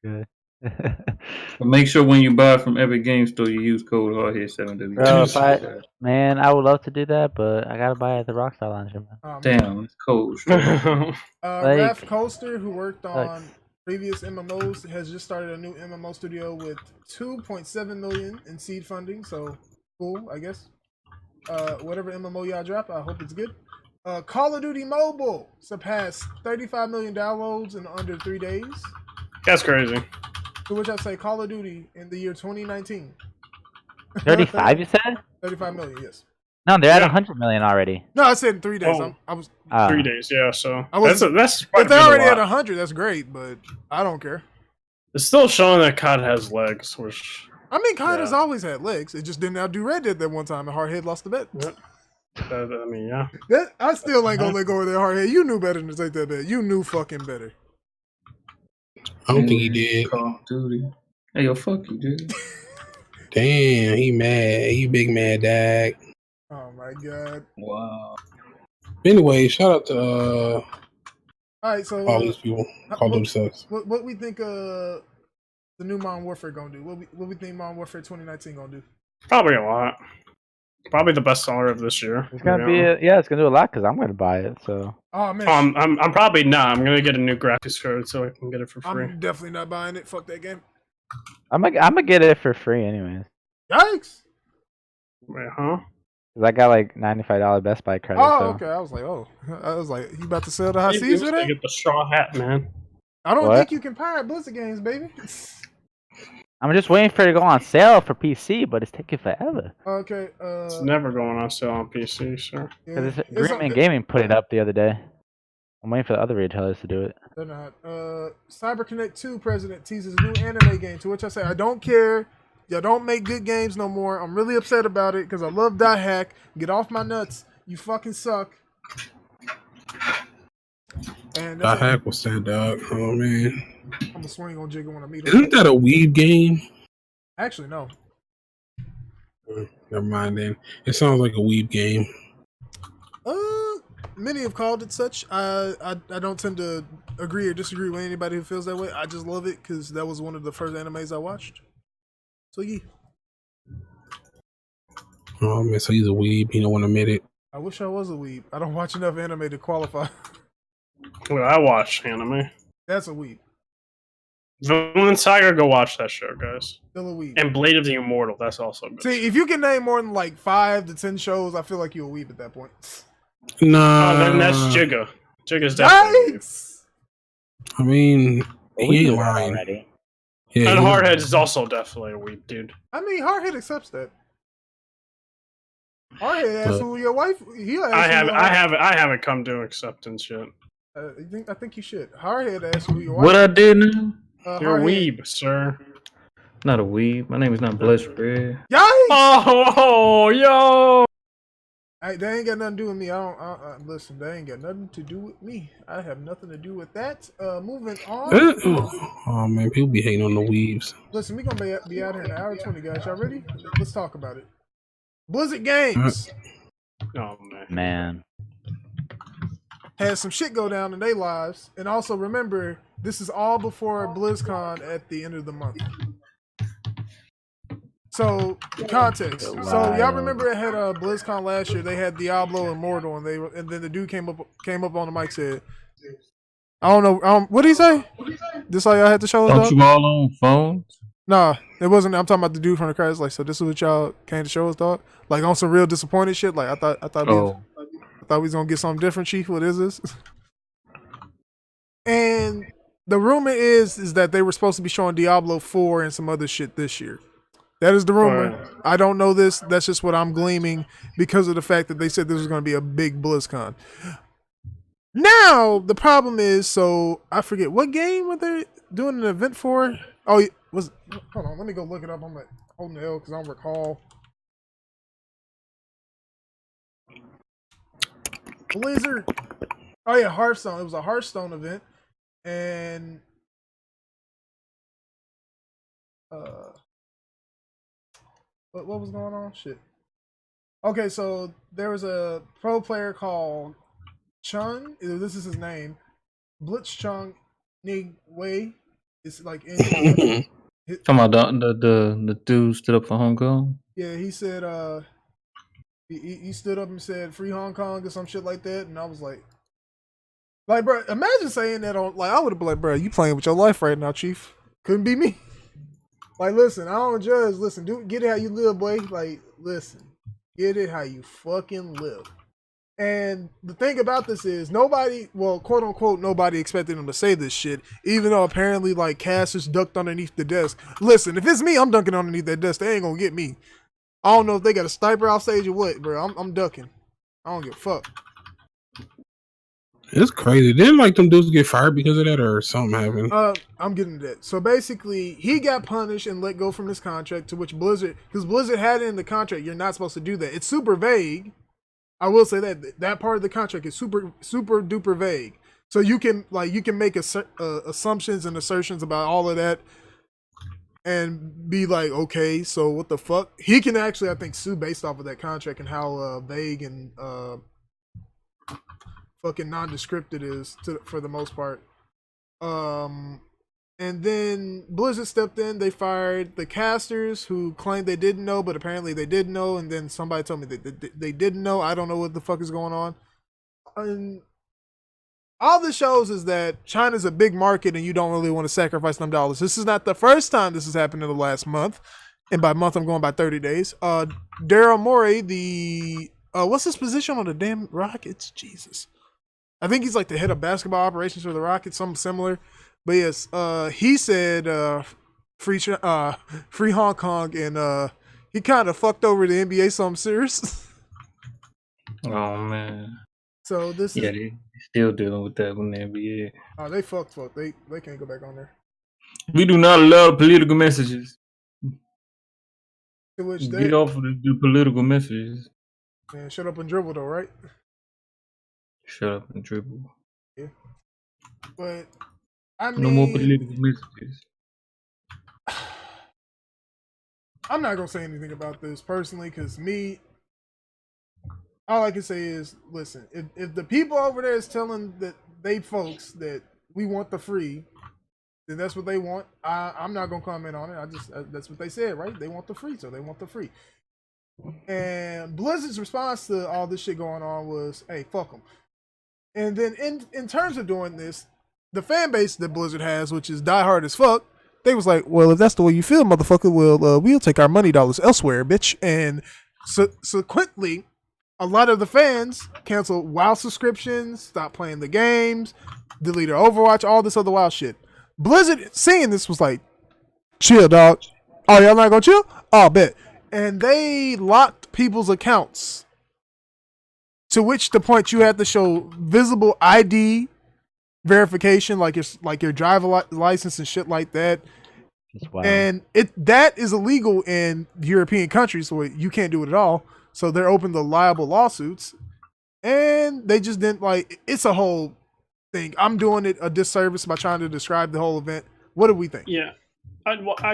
good. But make sure when you buy from Epic Games Store, you use code Hardhead7W. Bro, man, I would love to do that, but I gotta buy it at the Rockstar Launcher, man. Oh, damn, it's cold. Raph Coaster, who worked on previous MMOs, has just started a new MMO studio with 2.7 million in seed funding. So cool, I guess. Whatever MMO y'all drop, I hope it's good. Call of Duty Mobile surpassed 35 million downloads in under 3 days. That's crazy. To which I say Call of Duty in the year 2019. 35, you said? 35 million, yes. No, they're at 100 million already. No, I said in 3 days. Oh. I was 3 days, yeah. So that's if they're already at 100, that's great, but I don't care. It's still showing that COD has legs, which I mean, COD has always had legs. It just didn't outdo Red Dead that one time, and Hardhead lost the bet. Yep. I mean, yeah. I still ain't gonna let go of that Hardhead. You knew better than to take that bet. You knew fucking better. I don't think he did. Call of Duty. Hey, yo, fuck you, dude. Damn, he mad. He big mad dad. Oh my god. Wow. Anyway, shout out to all right, so all these people. Call themselves. What we think the new Modern Warfare gonna do? What we think Modern Warfare 2019 gonna do? Probably a lot. Probably the best seller of this year. It's gonna be it's gonna do a lot because I'm gonna buy it. So. Oh man. I'm probably not. I'm gonna get a new graphics card so I can get it for free. I'm definitely not buying it. Fuck that game. I'm gonna get it for free anyways. Yikes! Wait, huh? Cause I got like $95 Best Buy credit. Oh, okay. I was like, you about to sell the high seas with it? Get the straw hat, man. I don't think you can pirate Blizzard games, baby. I'm just waiting for it to go on sale for PC, but it's taking forever. Okay. It's never going on sale on PC, sir. Because Greenman Gaming put it up the other day. I'm waiting for the other retailers to do it. They're not. CyberConnect 2 president teases new anime game, to which I say, I don't care. Y'all don't make good games no more. I'm really upset about it because I love Dot Hack. Get off my nuts. You fucking suck. And Dot Hack was sad, dog. Oh, man. I'm going to swing on Jigga when I meet him. Isn't that a weed game? Actually, no. Never mind then. It sounds like a weeb game. Many have called it such. I don't tend to agree or disagree with anybody who feels that way. I just love it because that was one of the first animes I watched. So yeah. Oh man, so he's a weeb. He don't want to admit it. I wish I was a weeb. I don't watch enough anime to qualify. Well, I watch anime. That's a weeb. Vinland Saga, go watch that show, guys. Still a weeb. And Blade of the Immortal, that's also good. See, if you can name more than like 5 to 10 shows, I feel like you're a weeb at that point. Nah. Then that's Jigga. Jigga's definitely. I mean, he ain't lying already. Yeah, and Hardhead is also definitely a weeb, dude. I mean, Hardhead accepts that. Hardhead asked who your wife. I haven't come to acceptance yet. I think you should. Hardhead asked who your wife. What I did now? You're a weeb, sir. Not a weeb. My name is not Blessed Red. Yikes! Oh, yo! They ain't got nothing to do with me. Listen, they ain't got nothing to do with me. I have nothing to do with that. Moving on. Oh man, people be hating on the weaves. Listen, we gonna be out here in an hour 20, guys. Y'all ready? Let's talk about it. Blizzard Games. Oh man. Had some shit go down in their lives, and also remember, this is all before BlizzCon at the end of the month. So, context. So, y'all remember it had BlizzCon last year. They had Diablo Immortal, and then the dude came up on the mic said, "I don't know. What did he say? This all y'all had to show us? Don't you all on phones? Nah, it wasn't. I'm talking about the dude from the crowd. It's like, so this is what y'all came to show us, dog? Like on some real disappointed shit. Like I thought we was gonna get something different, Chief. What is this?" And The rumor is that they were supposed to be showing Diablo 4 and some other shit this year. That is the rumor. Right. I don't know this. That's just what I'm gleaming because of the fact that they said this was going to be a big BlizzCon. Now the problem is, so I forget what game were they doing an event for? Oh, hold on, let me go look it up. I'm like holding the L because I don't recall. Blizzard. Oh yeah, Hearthstone. It was a Hearthstone event, and what was going on? Shit. Okay, so there was a pro player called Chun. This is his name. Blitzchung Nig Wei. It's like in Talking about the dude stood up for Hong Kong. yeah, he said he stood up and said free Hong Kong or some shit like that, and I was like, bro, imagine saying that on like I would have been like, bro, you playing with your life right now, Chief. Couldn't be me. Like, listen, I don't judge. Listen, get it how you live, boy. Like, listen, get it how you fucking live. And the thing about this is nobody, well, quote unquote, nobody expected him to say this shit, even though apparently like Cassius ducked underneath the desk. Listen, if it's me, I'm dunking underneath that desk. They ain't gonna get me. I don't know if they got a sniper off stage or what, bro. I'm ducking. I don't give a fuck. It's crazy. Didn't like them dudes get fired because of that or something happened? I'm getting to that. So basically, he got punished and let go from his contract, to which Blizzard, because Blizzard had it in the contract, you're not supposed to do that. It's super vague. I will say that part of the contract is super duper vague. So you can make assumptions and assertions about all of that, and be like, okay, so what the fuck? He can actually, I think, sue based off of that contract and how vague and fucking nondescript it is for the most part. And then Blizzard stepped in. They fired the casters who claimed they didn't know, but apparently they did know. And then somebody told me that they didn't know. I don't know what the fuck is going on. And all this shows is that China's a big market and you don't really want to sacrifice them dollars. This is not the first time this has happened in the last month. And by month, I'm going by 30 days. Daryl Morey, what's his position on the damn Rockets? Jesus. I think he's like the head of basketball operations for the Rockets, something similar. But yes, he said free Hong Kong, and he kind of fucked over the NBA something serious. Oh man. So this is they still dealing with that with the NBA. Oh, they fucked. They can't go back on there. We do not allow political messages. To which Get off of the political messages. Man, shut up and dribble though, right? Shut up and dribble. Yeah. But I mean, no more political messages. I'm not gonna say anything about this personally, because all I can say is, listen, if the people over there is telling they folks that we want the free, then that's what they want. I'm not gonna comment on it. That's what they said, right? They want the free, so they want the free. And Blizzard's response to all this shit going on was, "Hey, fuck them." And then in terms of doing this, the fan base that Blizzard has, which is diehard as fuck, they was like, well, if that's the way you feel, motherfucker, we'll take our money dollars elsewhere, bitch. And subsequently, a lot of the fans canceled WoW subscriptions, stopped playing the games, deleted Overwatch, all this other wild shit. Blizzard, seeing this, was like, chill, dog. Oh, y'all not gonna chill? Oh, bet. And they locked people's accounts. To which the point you had to show visible ID verification, like your driver license and shit like that. And that is illegal in European countries, so you can't do it at all. So they're open to liable lawsuits, and they just didn't it's a whole thing. I'm doing it a disservice by trying to describe the whole event. What do we think? Yeah.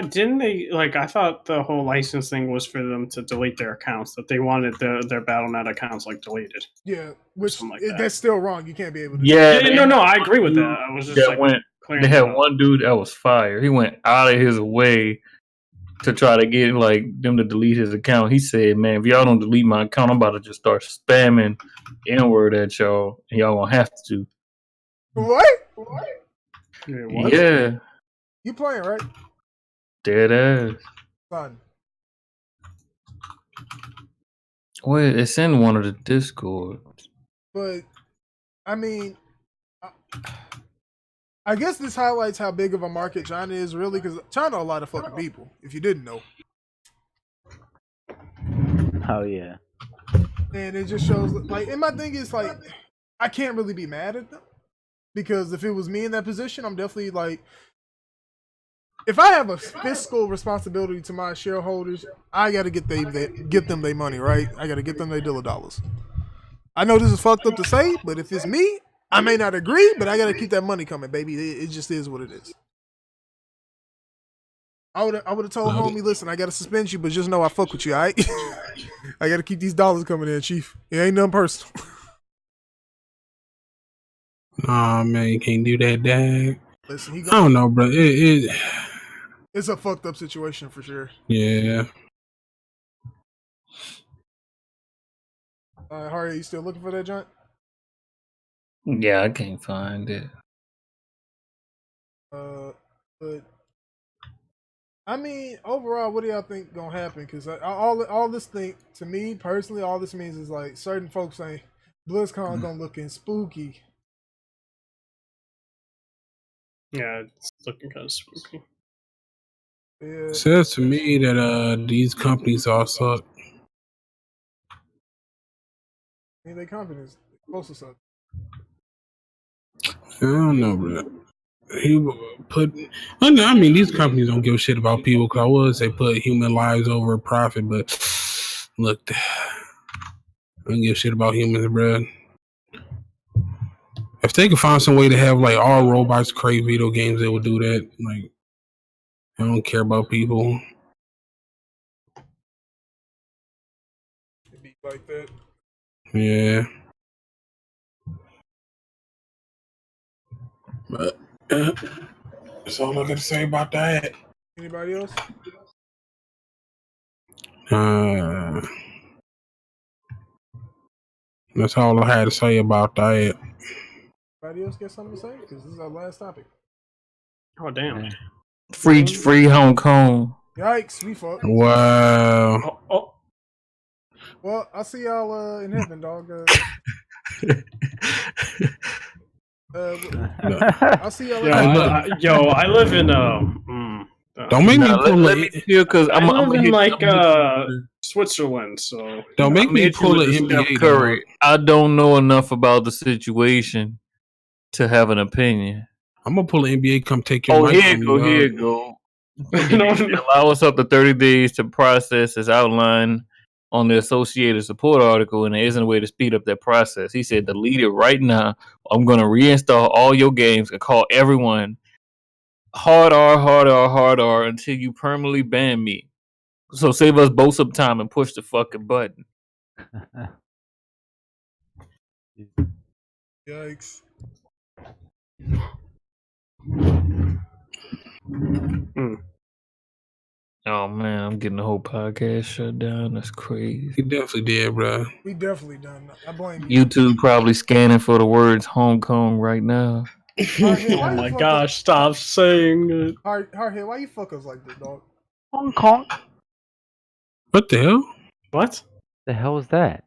Didn't they I thought the whole license thing was for them to delete their accounts, that they wanted their Battle.net accounts deleted. Yeah, which that's still wrong. You can't be able to. No, I agree with that. I was just they had one dude that was fired. He went out of his way to try to get them to delete his account. He said, "Man, if y'all don't delete my account, I'm about to just start spamming N-word at y'all, and y'all gonna have to." What? Yeah. You playing, right? Dead ass. Fun. Wait, it's in one of the Discords. But I mean, I guess this highlights how big of a market China is really, because China a lot of fucking people. If you didn't know. Oh yeah. And it just shows like, and my thing is like, I can't really be mad at them because if it was me in that position, I'm definitely like, if I have a fiscal responsibility to my shareholders, I got to get them their money, right? I got to get them their dollars. I know this is fucked up to say, but if it's me, I may not agree, but I got to keep that money coming, baby. It just is what it is. I would have told homie, listen, I got to suspend you, but just know I fuck with you, all right? I got to keep these dollars coming in, chief. It ain't nothing personal. Nah, man, you can't do that, dad. Listen, I don't know, bro. It's a fucked up situation for sure. Yeah. Harry, you still looking for that joint? Yeah, I can't find it. But I mean, overall, what do y'all think gonna happen? Because all this thing, to me personally, all this means is like certain folks saying BlizzCon gonna looking spooky. Yeah, it's looking kind of spooky. Yeah. It says to me that these companies all suck. I mean, they companies supposed to suck. I don't know, bro. I mean, these companies don't give a shit about people. Cause I would say put human lives over profit, but look, I don't give a shit about humans, bro. If they could find some way to have like all robots create video games, they would do that. Like, I don't care about people. It'd be like that. Yeah. But that's all I got to say about that. Anybody else? That's all I had to say about that. Anybody else got something to say? Because this is our last topic. Oh damn! Free Hong Kong. Yikes, we fucked. Wow. Oh. Well, I'll see y'all in heaven, dog. I'll see y'all. I live in don't make me pull it because I live in like Switzerland, so don't make me pull an NBA. Curry. I don't know enough about the situation to have an opinion. I'm gonna pull an NBA. Come take your. Oh, here you go. Allow us up to 30 days to process as outlined on the Associated Support article, and there isn't a way to speed up that process. He said, delete it right now. I'm going to reinstall all your games and call everyone hard R until you permanently ban me. So save us both some time and push the fucking button. Yikes. Oh man, I'm getting the whole podcast shut down. That's crazy. He definitely did, bro. We definitely done. I blame you. YouTube probably scanning for the words Hong Kong right now. Hardhead, oh my gosh, stop saying it. Hardhead, why you fuck us like this, dog? Hong Kong? What the hell? What? The hell was that?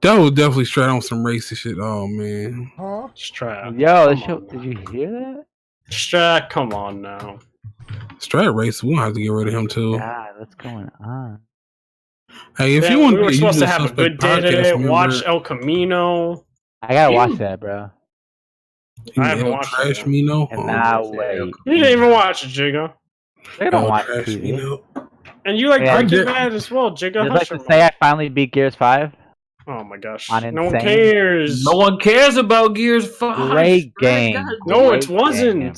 That was definitely straight on some racist shit. Oh man. Huh? Strat. Yo, did you hear that? Strat, come on now. Strat racist. We'll have to get rid of him too. God, what's going on? Hey, if you want we were supposed to have a good day today. Watch El Camino. I gotta watch that, bro. I haven't watched Trash Mino. Now wait. You didn't even watch it, Jigga. They don't watch TV. And you like Breaking Bad as well, Jigga. I'd like to say I finally beat Gears 5. Oh my gosh. No one cares. No one cares about Gears 5. Great game. No, it wasn't. Game.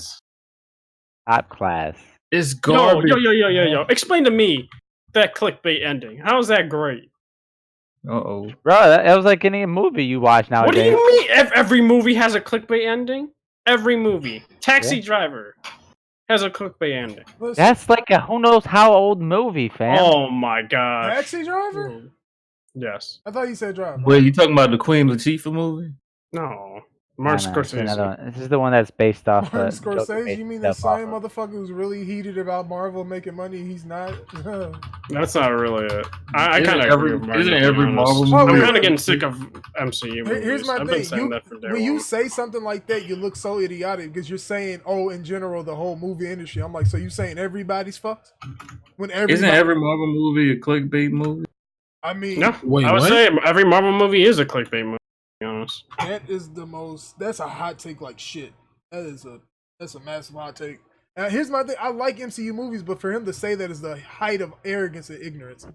Top class. It's garbage. Yo. Explain to me that clickbait ending. How is that great? Uh-oh. Bro, that was like any movie you watch nowadays. What do you mean? Every movie has a clickbait ending? Every movie. Taxi Driver has a clickbait ending. That's like a who knows how old movie, fam. Oh my gosh. Taxi Driver? Yes. I thought you said Driver. Wait, you talking about the Queen Latifah movie? No. Martin Scorsese. This is the one that's based off Martin Scorsese? You mean the same motherfucker who's really heated about Marvel making money? He's not. That's not really it. I kind of agree with Mark. Isn't every Marvel movie? I'm kind of getting sick of MCU movies. Here's my I've thing. been saying that for day When you one. say something like that, you look so idiotic because you're saying, "Oh, in general, the whole movie industry." I'm like, so you saying everybody's fucked? Isn't every Marvel movie a clickbait movie? I mean, No, Wait, I would what? say every Marvel movie is a clickbait movie. To be honest. that is the most. That's a hot take like shit. That's a massive hot take. Now, here's my thing. I like MCU movies, but for him to say that is the height of arrogance and ignorance.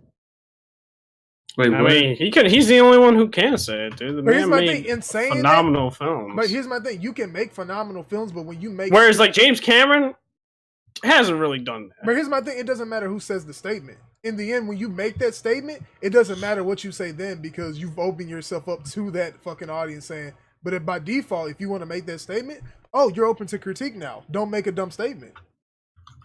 Wait, I mean, he's the only one who can say it, dude. The But here's man my made thing. In saying phenomenal that, films. but here's my thing. You can make phenomenal films, but when you make Whereas, like James Cameron hasn't really done that. But here's my thing. It doesn't matter who says the statement. In the end, when you make that statement, it doesn't matter what you say then because you've opened yourself up to that fucking audience saying. But if by default, if you want to make that statement, oh, you're open to critique now. Don't make a dumb statement.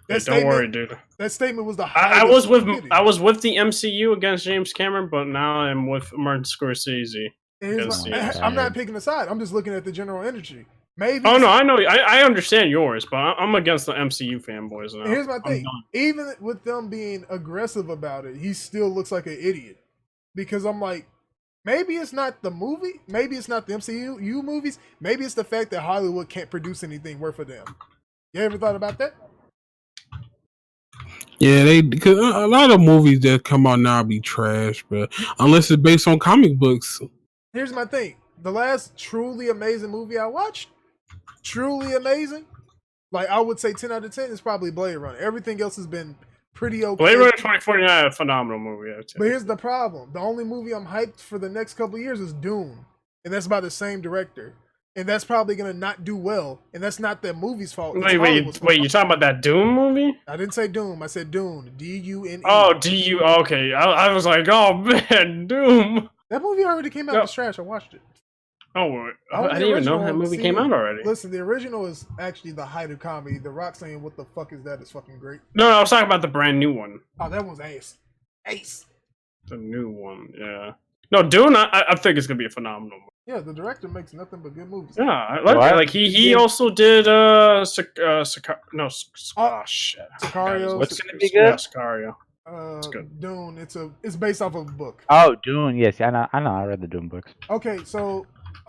Hey, don't worry, dude. That statement was the I was with the MCU against James Cameron, but now I'm with Martin Scorsese. I'm not picking a side. I'm just looking at the general energy. Maybe. Oh no, I know. I understand yours, but I'm against the MCU fanboys now. Here's my thing. Even with them being aggressive about it, he still looks like an idiot. Because I'm like, maybe it's not the movie. Maybe it's not the MCU movies. Maybe it's the fact that Hollywood can't produce anything worth a damn. You ever thought about that? Yeah, because a lot of movies that come out now be trash, but unless it's based on comic books. Here's my thing. The last truly amazing movie I watched, truly amazing, like I would say 10 out of 10 is probably Blade Runner. Everything else has been pretty okay. Blade Runner 2049, a phenomenal movie. But here's the problem. The only movie I'm hyped for the next couple of years is Dune. And that's by the same director. And that's probably going to not do well. And that's not the movie's fault. Wait, you talking about that Doom movie? I didn't say Doom. I said Dune. D-U-N-E. Oh, D-U. Okay. I was like, oh, man, Doom. That movie already came out. It's trash. I watched it. Oh, I didn't even know that movie came out already. Listen, the original is actually the height of comedy. The Rock saying, what the fuck is that is fucking great. No, I was talking about the brand new one. Oh, that one's ace. Ace. The new one, yeah. No, Dune, I think it's going to be a phenomenal movie. Yeah, the director makes nothing but good movies. Yeah, I like it. Like he also did shit. Sicario. What's gonna be good? Yeah, Sicario. It's good. Dune. It's based off of a book. Oh, Dune. Yes, I know. I read the Dune books. Okay, so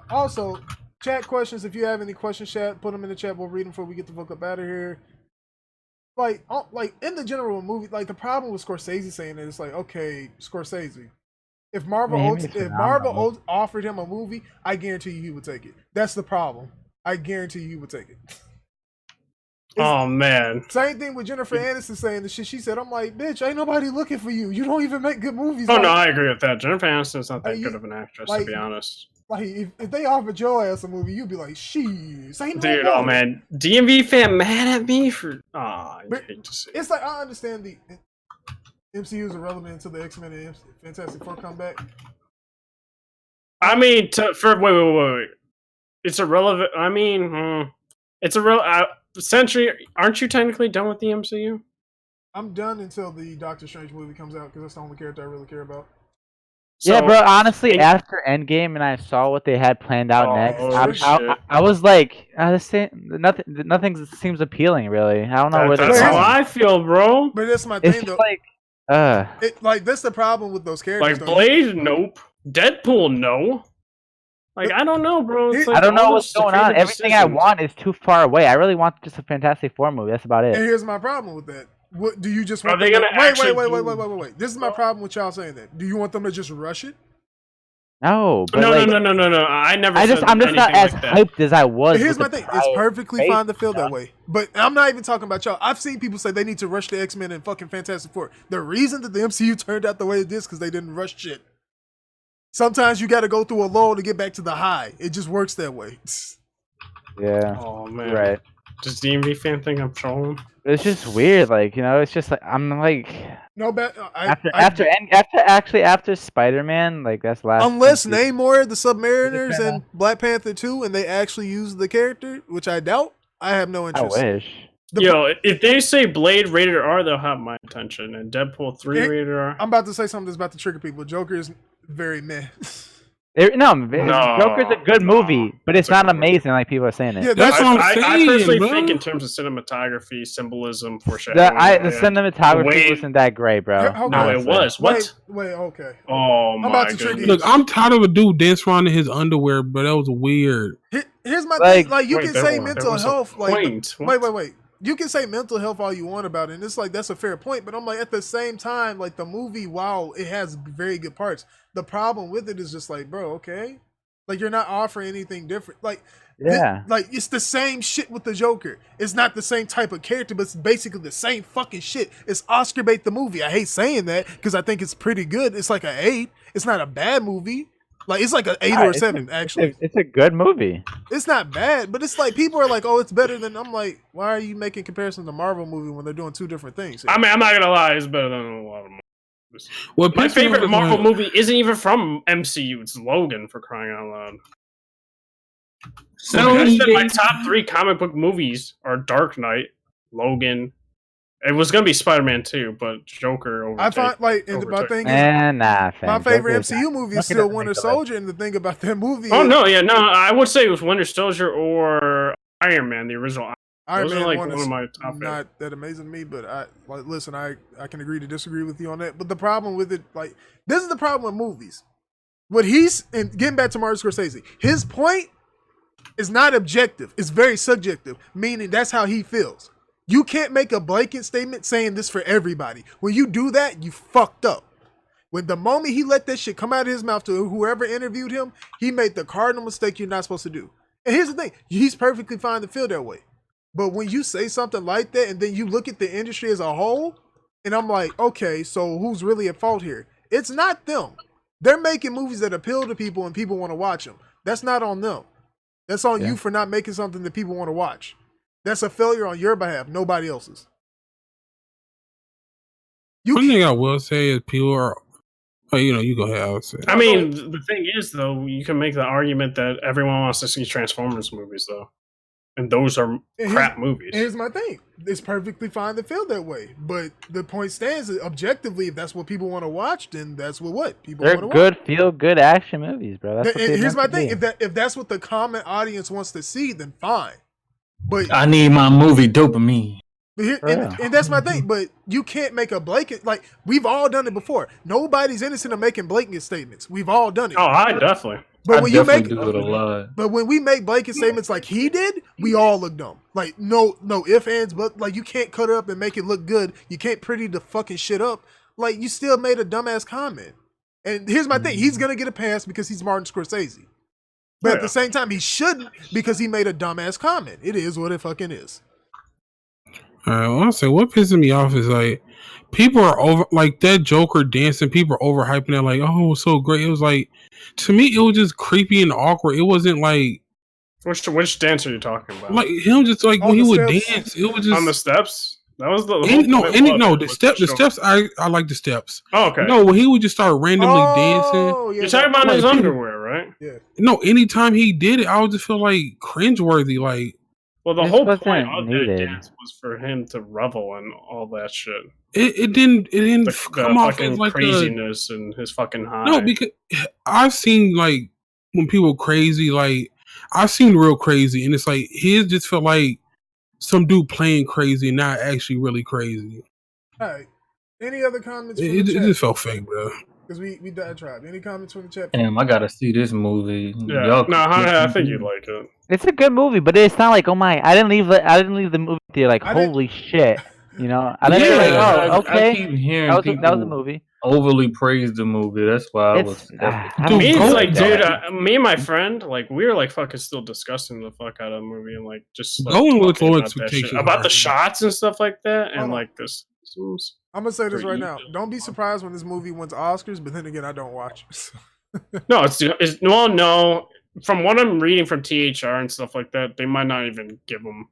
also chat questions. If you have any questions, chat, put them in the chat. We'll read them before we get the fuck up out of here. Like in the general movie, like the problem with Scorsese saying it, it's like, okay, Scorsese. If Marvel offered him a movie, I guarantee you he would take it. That's the problem. I guarantee you he would take it. Oh man. Same thing with Jennifer Aniston saying the shit she said. I'm like, bitch, ain't nobody looking for you. You don't even make good movies. Oh no, I agree with that. Jennifer Aniston's not that good of an actress, to be honest. Like if they offered your ass a movie, you'd be like, sheesh. Dude, oh man, DMV fan mad at me for. I hate to see. It's like I understand the MCU is irrelevant until the X-Men and Fantastic Four come back. I mean, wait. It's irrelevant. I mean, it's Sentry. Aren't you technically done with the MCU? I'm done until the Doctor Strange movie comes out because that's the only character I really care about. Yeah, bro. Honestly, after Endgame and I saw what they had planned out next, I was like, nothing seems appealing, really. I don't know where that's how I feel, bro. But that's my thing, though. That's the problem with those characters. Like Blade, nope. Deadpool, no. Like I don't know, bro. It's like I don't know what's going on. Everything I want is too far away. I really want just a Fantastic Four movie. That's about it. And here's my problem with that. What do you just want? Are they gonna wait. This is my problem with y'all saying that. Do you want them to just rush it? No. No. I never. I'm just not as hyped as I was. But here's my thing. It's perfectly fine to feel that way. But I'm not even talking about y'all. I've seen people say they need to rush the X-Men and fucking Fantastic Four. The reason that the MCU turned out the way it is because they didn't rush shit. Sometimes you got to go through a low to get back to the high. It just works that way. Yeah. Oh man. Right. Does DMV fan think I'm trolling? It's just weird, like, you know. It's just like I'm like. No, but after Spider-Man, like that's last. Unless Namor, the Submariners, and Black Panther 2, and they actually use the character, which I doubt. I have no interest. I wish. If they say Blade rated R, they'll have my attention, and Deadpool 3 rated R. I'm about to say something that's about to trigger people. Joker is very meh. Joker's a good movie, but it's not amazing like people are saying it. Yeah, That's what I'm saying. I personally bro. think in terms of cinematography, symbolism, foreshadowing. The cinematography wasn't that great, bro. No, it was. What? Wait, okay. Oh I'm about my to trigger you. goodness. Look, I'm tired of a dude dancing around in his underwear, but that was weird. Here's my thing. Like, you Wait, can there say was- there mental was a health. Like, point. What? wait. You can say mental health all you want about it, and it's like that's a fair point. But I'm like, at the same time, like the movie, while it has very good parts, the problem with it is just like, bro, okay, like you're not offering anything different. Like, like it's the same shit with the Joker. It's not the same type of character, but it's basically the same fucking shit. It's Oscar bait the movie. I hate saying that because I think it's pretty good. It's like an 8. It's not a bad movie. Like, it's like an 8 or a 7, actually. It's a good movie. It's not bad, but it's like people are like, "Oh, it's better than." I'm like, why are you making comparison to Marvel movie when they're doing 2 different things? I mean, I'm not gonna lie, it's better than a lot of movies. Well, My favorite Marvel movie isn't even from MCU. It's Logan, for crying out loud. So I said my top 3 comic book movies are Dark Knight, Logan. It was gonna be Spider-Man 2, but Joker. I find my thing is, my favorite MCU movie is still Winter Soldier, and the thing about that movie. I would say it was Winter Soldier or Iron Man, the original. Iron Those Man are like one one is of my top not that amazing to me, but I can agree to disagree with you on that. But the problem with it, like, this is the problem with movies. What and getting back to Martin Scorsese, his point is not objective; it's very subjective, meaning that's how he feels. You can't make a blanket statement saying this for everybody. When you do that, you fucked up. When the moment he let that shit come out of his mouth to whoever interviewed him, he made the cardinal mistake you're not supposed to do. And here's the thing, he's perfectly fine to feel that way. But when you say something like that and then you look at the industry as a whole, and I'm like, okay, so who's really at fault here? It's not them. They're making movies that appeal to people and people want to watch them. That's not on them. That's on you for not making something that people want to watch. That's a failure on your behalf, nobody else's. One thing I will say is people are, you go ahead. I would say. I mean, the thing is, though, you can make the argument that everyone wants to see Transformers movies, though, and those are crap movies. Here's my thing: it's perfectly fine to feel that way, but the point stands that objectively, if that's what people want to watch, then that's what people want to watch. They're good, feel-good action movies, bro. That's what here's my thing: if that's what the common audience wants to see, then fine. But I need my movie dopamine. And that's my thing. But you can't make a blanket, like, we've all done it before. Nobody's innocent of making blanket statements. We've all done it. Oh, I definitely. But when you make do it a lot. But when we make blanket statements like he did, we all look dumb. Like, no ifs, ands, but like, you can't cut it up and make it look good. You can't pretty the fucking shit up. Like, you still made a dumbass comment. And here's my thing: he's gonna get a pass because he's Martin Scorsese. But at the same time, he shouldn't because he made a dumbass comment. It is what it fucking is. All right, well, I'll say what pisses me off is like people are over like that Joker dancing. People are overhyping it, like, oh, it was so great. It was like, to me, it was just creepy and awkward. It wasn't like which dance are you talking about? Like him, just like when he would dance, it was just on the steps. That was the the steps. I like the steps. Oh, okay. No, when he would just start randomly dancing. You're talking about his underwear, right? Yeah. No, anytime he did it, I would just feel like cringeworthy. Like, well, the whole point of that dance was for him to revel in all that shit. It didn't come off as like craziness and his fucking high. No, because I've seen like when people crazy, like I've seen real crazy, and it's like his just felt like some dude playing crazy and not actually really crazy. All right. Any other comments? It just felt fake, bro. Because we died tribe. Any comments from the chat? Damn, I gotta see this movie. Yeah. I think you'd like it. It's a good movie, but it's not like, oh my, I didn't leave the movie theater like, holy shit. You know, I didn't like, oh, okay. I keep hearing that was a movie. Overly praise the movie. That's why I was. Me and my friend, like, we were like fucking still discussing the fuck out of the movie and like just like, going with low expectations about the shots and stuff like that, and like this. I'm gonna say this right now. Don't be surprised when this movie wins Oscars, but then again, I don't watch. No. From what I'm reading from THR and stuff like that, they might not even give them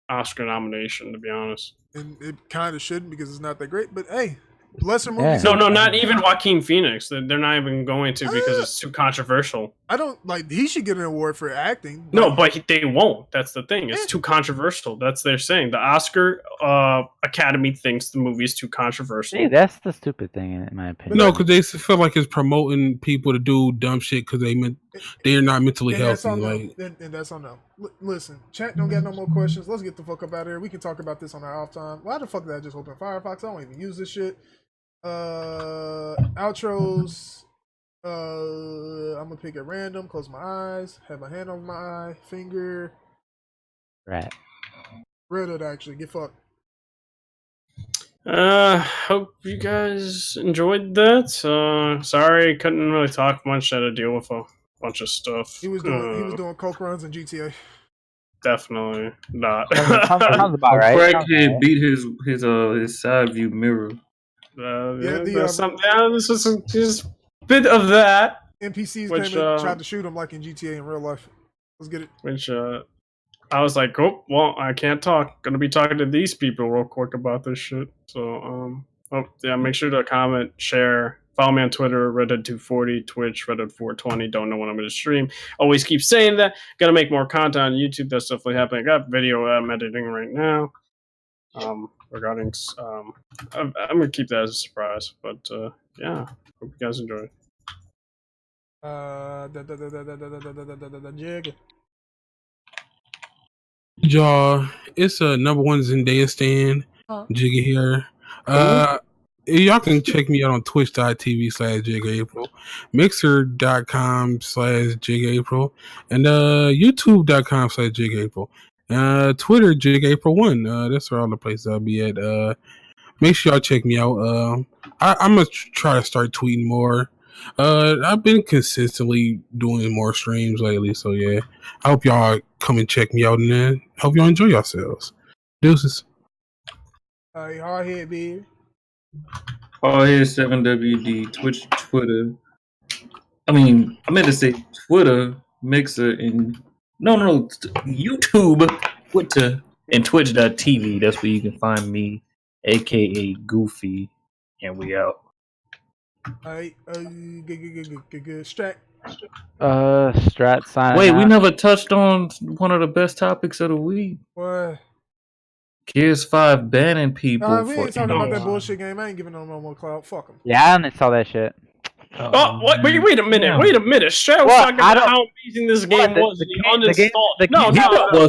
Oscar nomination, to be honest. And it kind of shouldn't because it's not that great. But hey, lesser movies. No, not even Joaquin Phoenix. They're not even going to because it's too controversial. I don't like. He should get an award for acting. No, but they won't. That's the thing. It's too controversial. That's they're saying. The Oscar Academy thinks the movie is too controversial. See, that's the stupid thing in my opinion. No, because they feel like it's promoting people to do dumb shit because they're not mentally healthy. And that's on them. Listen, chat don't got no more questions. Let's get the fuck up out of here. We can talk about this on our off time. Why the fuck did I just open Firefox? I don't even use this shit. Outros. I'm gonna pick at random. Close my eyes. Have my hand on my eye. Finger. Right. Redhood, actually. Get fucked. Hope you guys enjoyed that. Sorry, couldn't really talk much. Had to deal with a bunch of stuff. He was doing coke runs in GTA. Definitely not. Sounds about right. Crackhead beat his side view mirror. This was just a bit of that. NPCs came and tried to shoot him like in GTA in real life. Let's get it. Which I was like, oh well, I can't talk. Gonna be talking to these people real quick about this shit. So make sure to comment, share, follow me on Twitter, Redhood240, Twitch, Redhood420. Don't know when I'm gonna stream. Always keep saying that. Gotta make more content on YouTube. That's definitely happening. I got video I'm editing right now. Regarding I'm gonna keep that as a surprise. But yeah, hope you guys enjoy. Jig. Y'all, it's number one Zendaya stan. Jigga here. Y'all can check me out on twitch.tv/Jiggaapril, mixer.com/Jiggaapril, and youtube.com/Jiggaapril. Twitter, Jiggaapril1. That's where all the places I'll be at. Make sure y'all check me out. I'm gonna try to start tweeting more. I've been consistently doing more streams lately, so yeah. I hope y'all come and check me out, and then hope y'all enjoy yourselves. Deuces. Hardhead, baby. Hardhead 7WD, Twitch, Twitter. I meant to say Twitter, Mixer, and YouTube, Twitter, and Twitch.tv. That's where you can find me, aka Goofy, and we out. Strat. Strat sign. Wait, we never touched on one of the best topics of the week. What? Gears 5 banning people. We ain't talking about that bullshit game. I ain't giving no more clout. Fuck them. Yeah, I didn't saw that shit. Oh, what? Wait a minute. Yeah. Wait a minute. Strat was talking about how amazing this game was.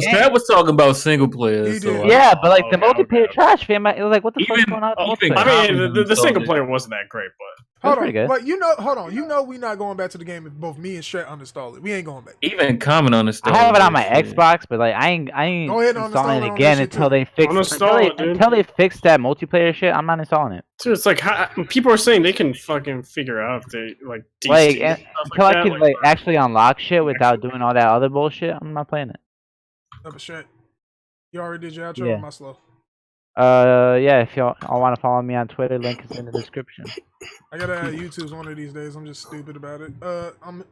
Strat was talking about single players. So but like the multiplayer trash, fam. Like, what the fuck's going on? I mean, the single player wasn't that great, but hold on. But hold on. We not going back to the game if both me and Strat uninstall it. We ain't going back. Even comment on this stuff. I have it on my Xbox, but like I ain't installing it again until they fix that multiplayer shit. I'm not installing it. Dude, it's like people are saying they can fucking figure out if they like until I can like actually unlock shit without doing all that other bullshit. I'm not playing it. Strat, you already did your outro. Or am I slow? Yeah, if y'all want to follow me on Twitter, link is in the description. I gotta add YouTube's one of these days. I'm just stupid about it. I'm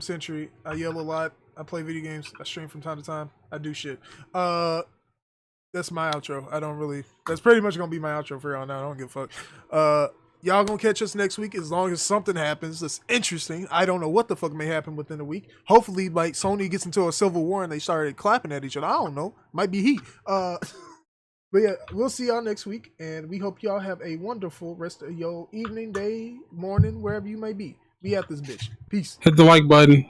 Sentry. I yell a lot. I play video games. I stream from time to time. I do shit. That's my outro. That's pretty much gonna be my outro for y'all now. I don't give a fuck. Y'all gonna catch us next week as long as something happens that's interesting. I don't know what the fuck may happen within a week. Hopefully, like Sony gets into a civil war and they started clapping at each other. I don't know. Might be he. But yeah, we'll see y'all next week, and we hope y'all have a wonderful rest of your evening, day, morning, wherever you may be. We at this bitch. Peace. Hit the like button.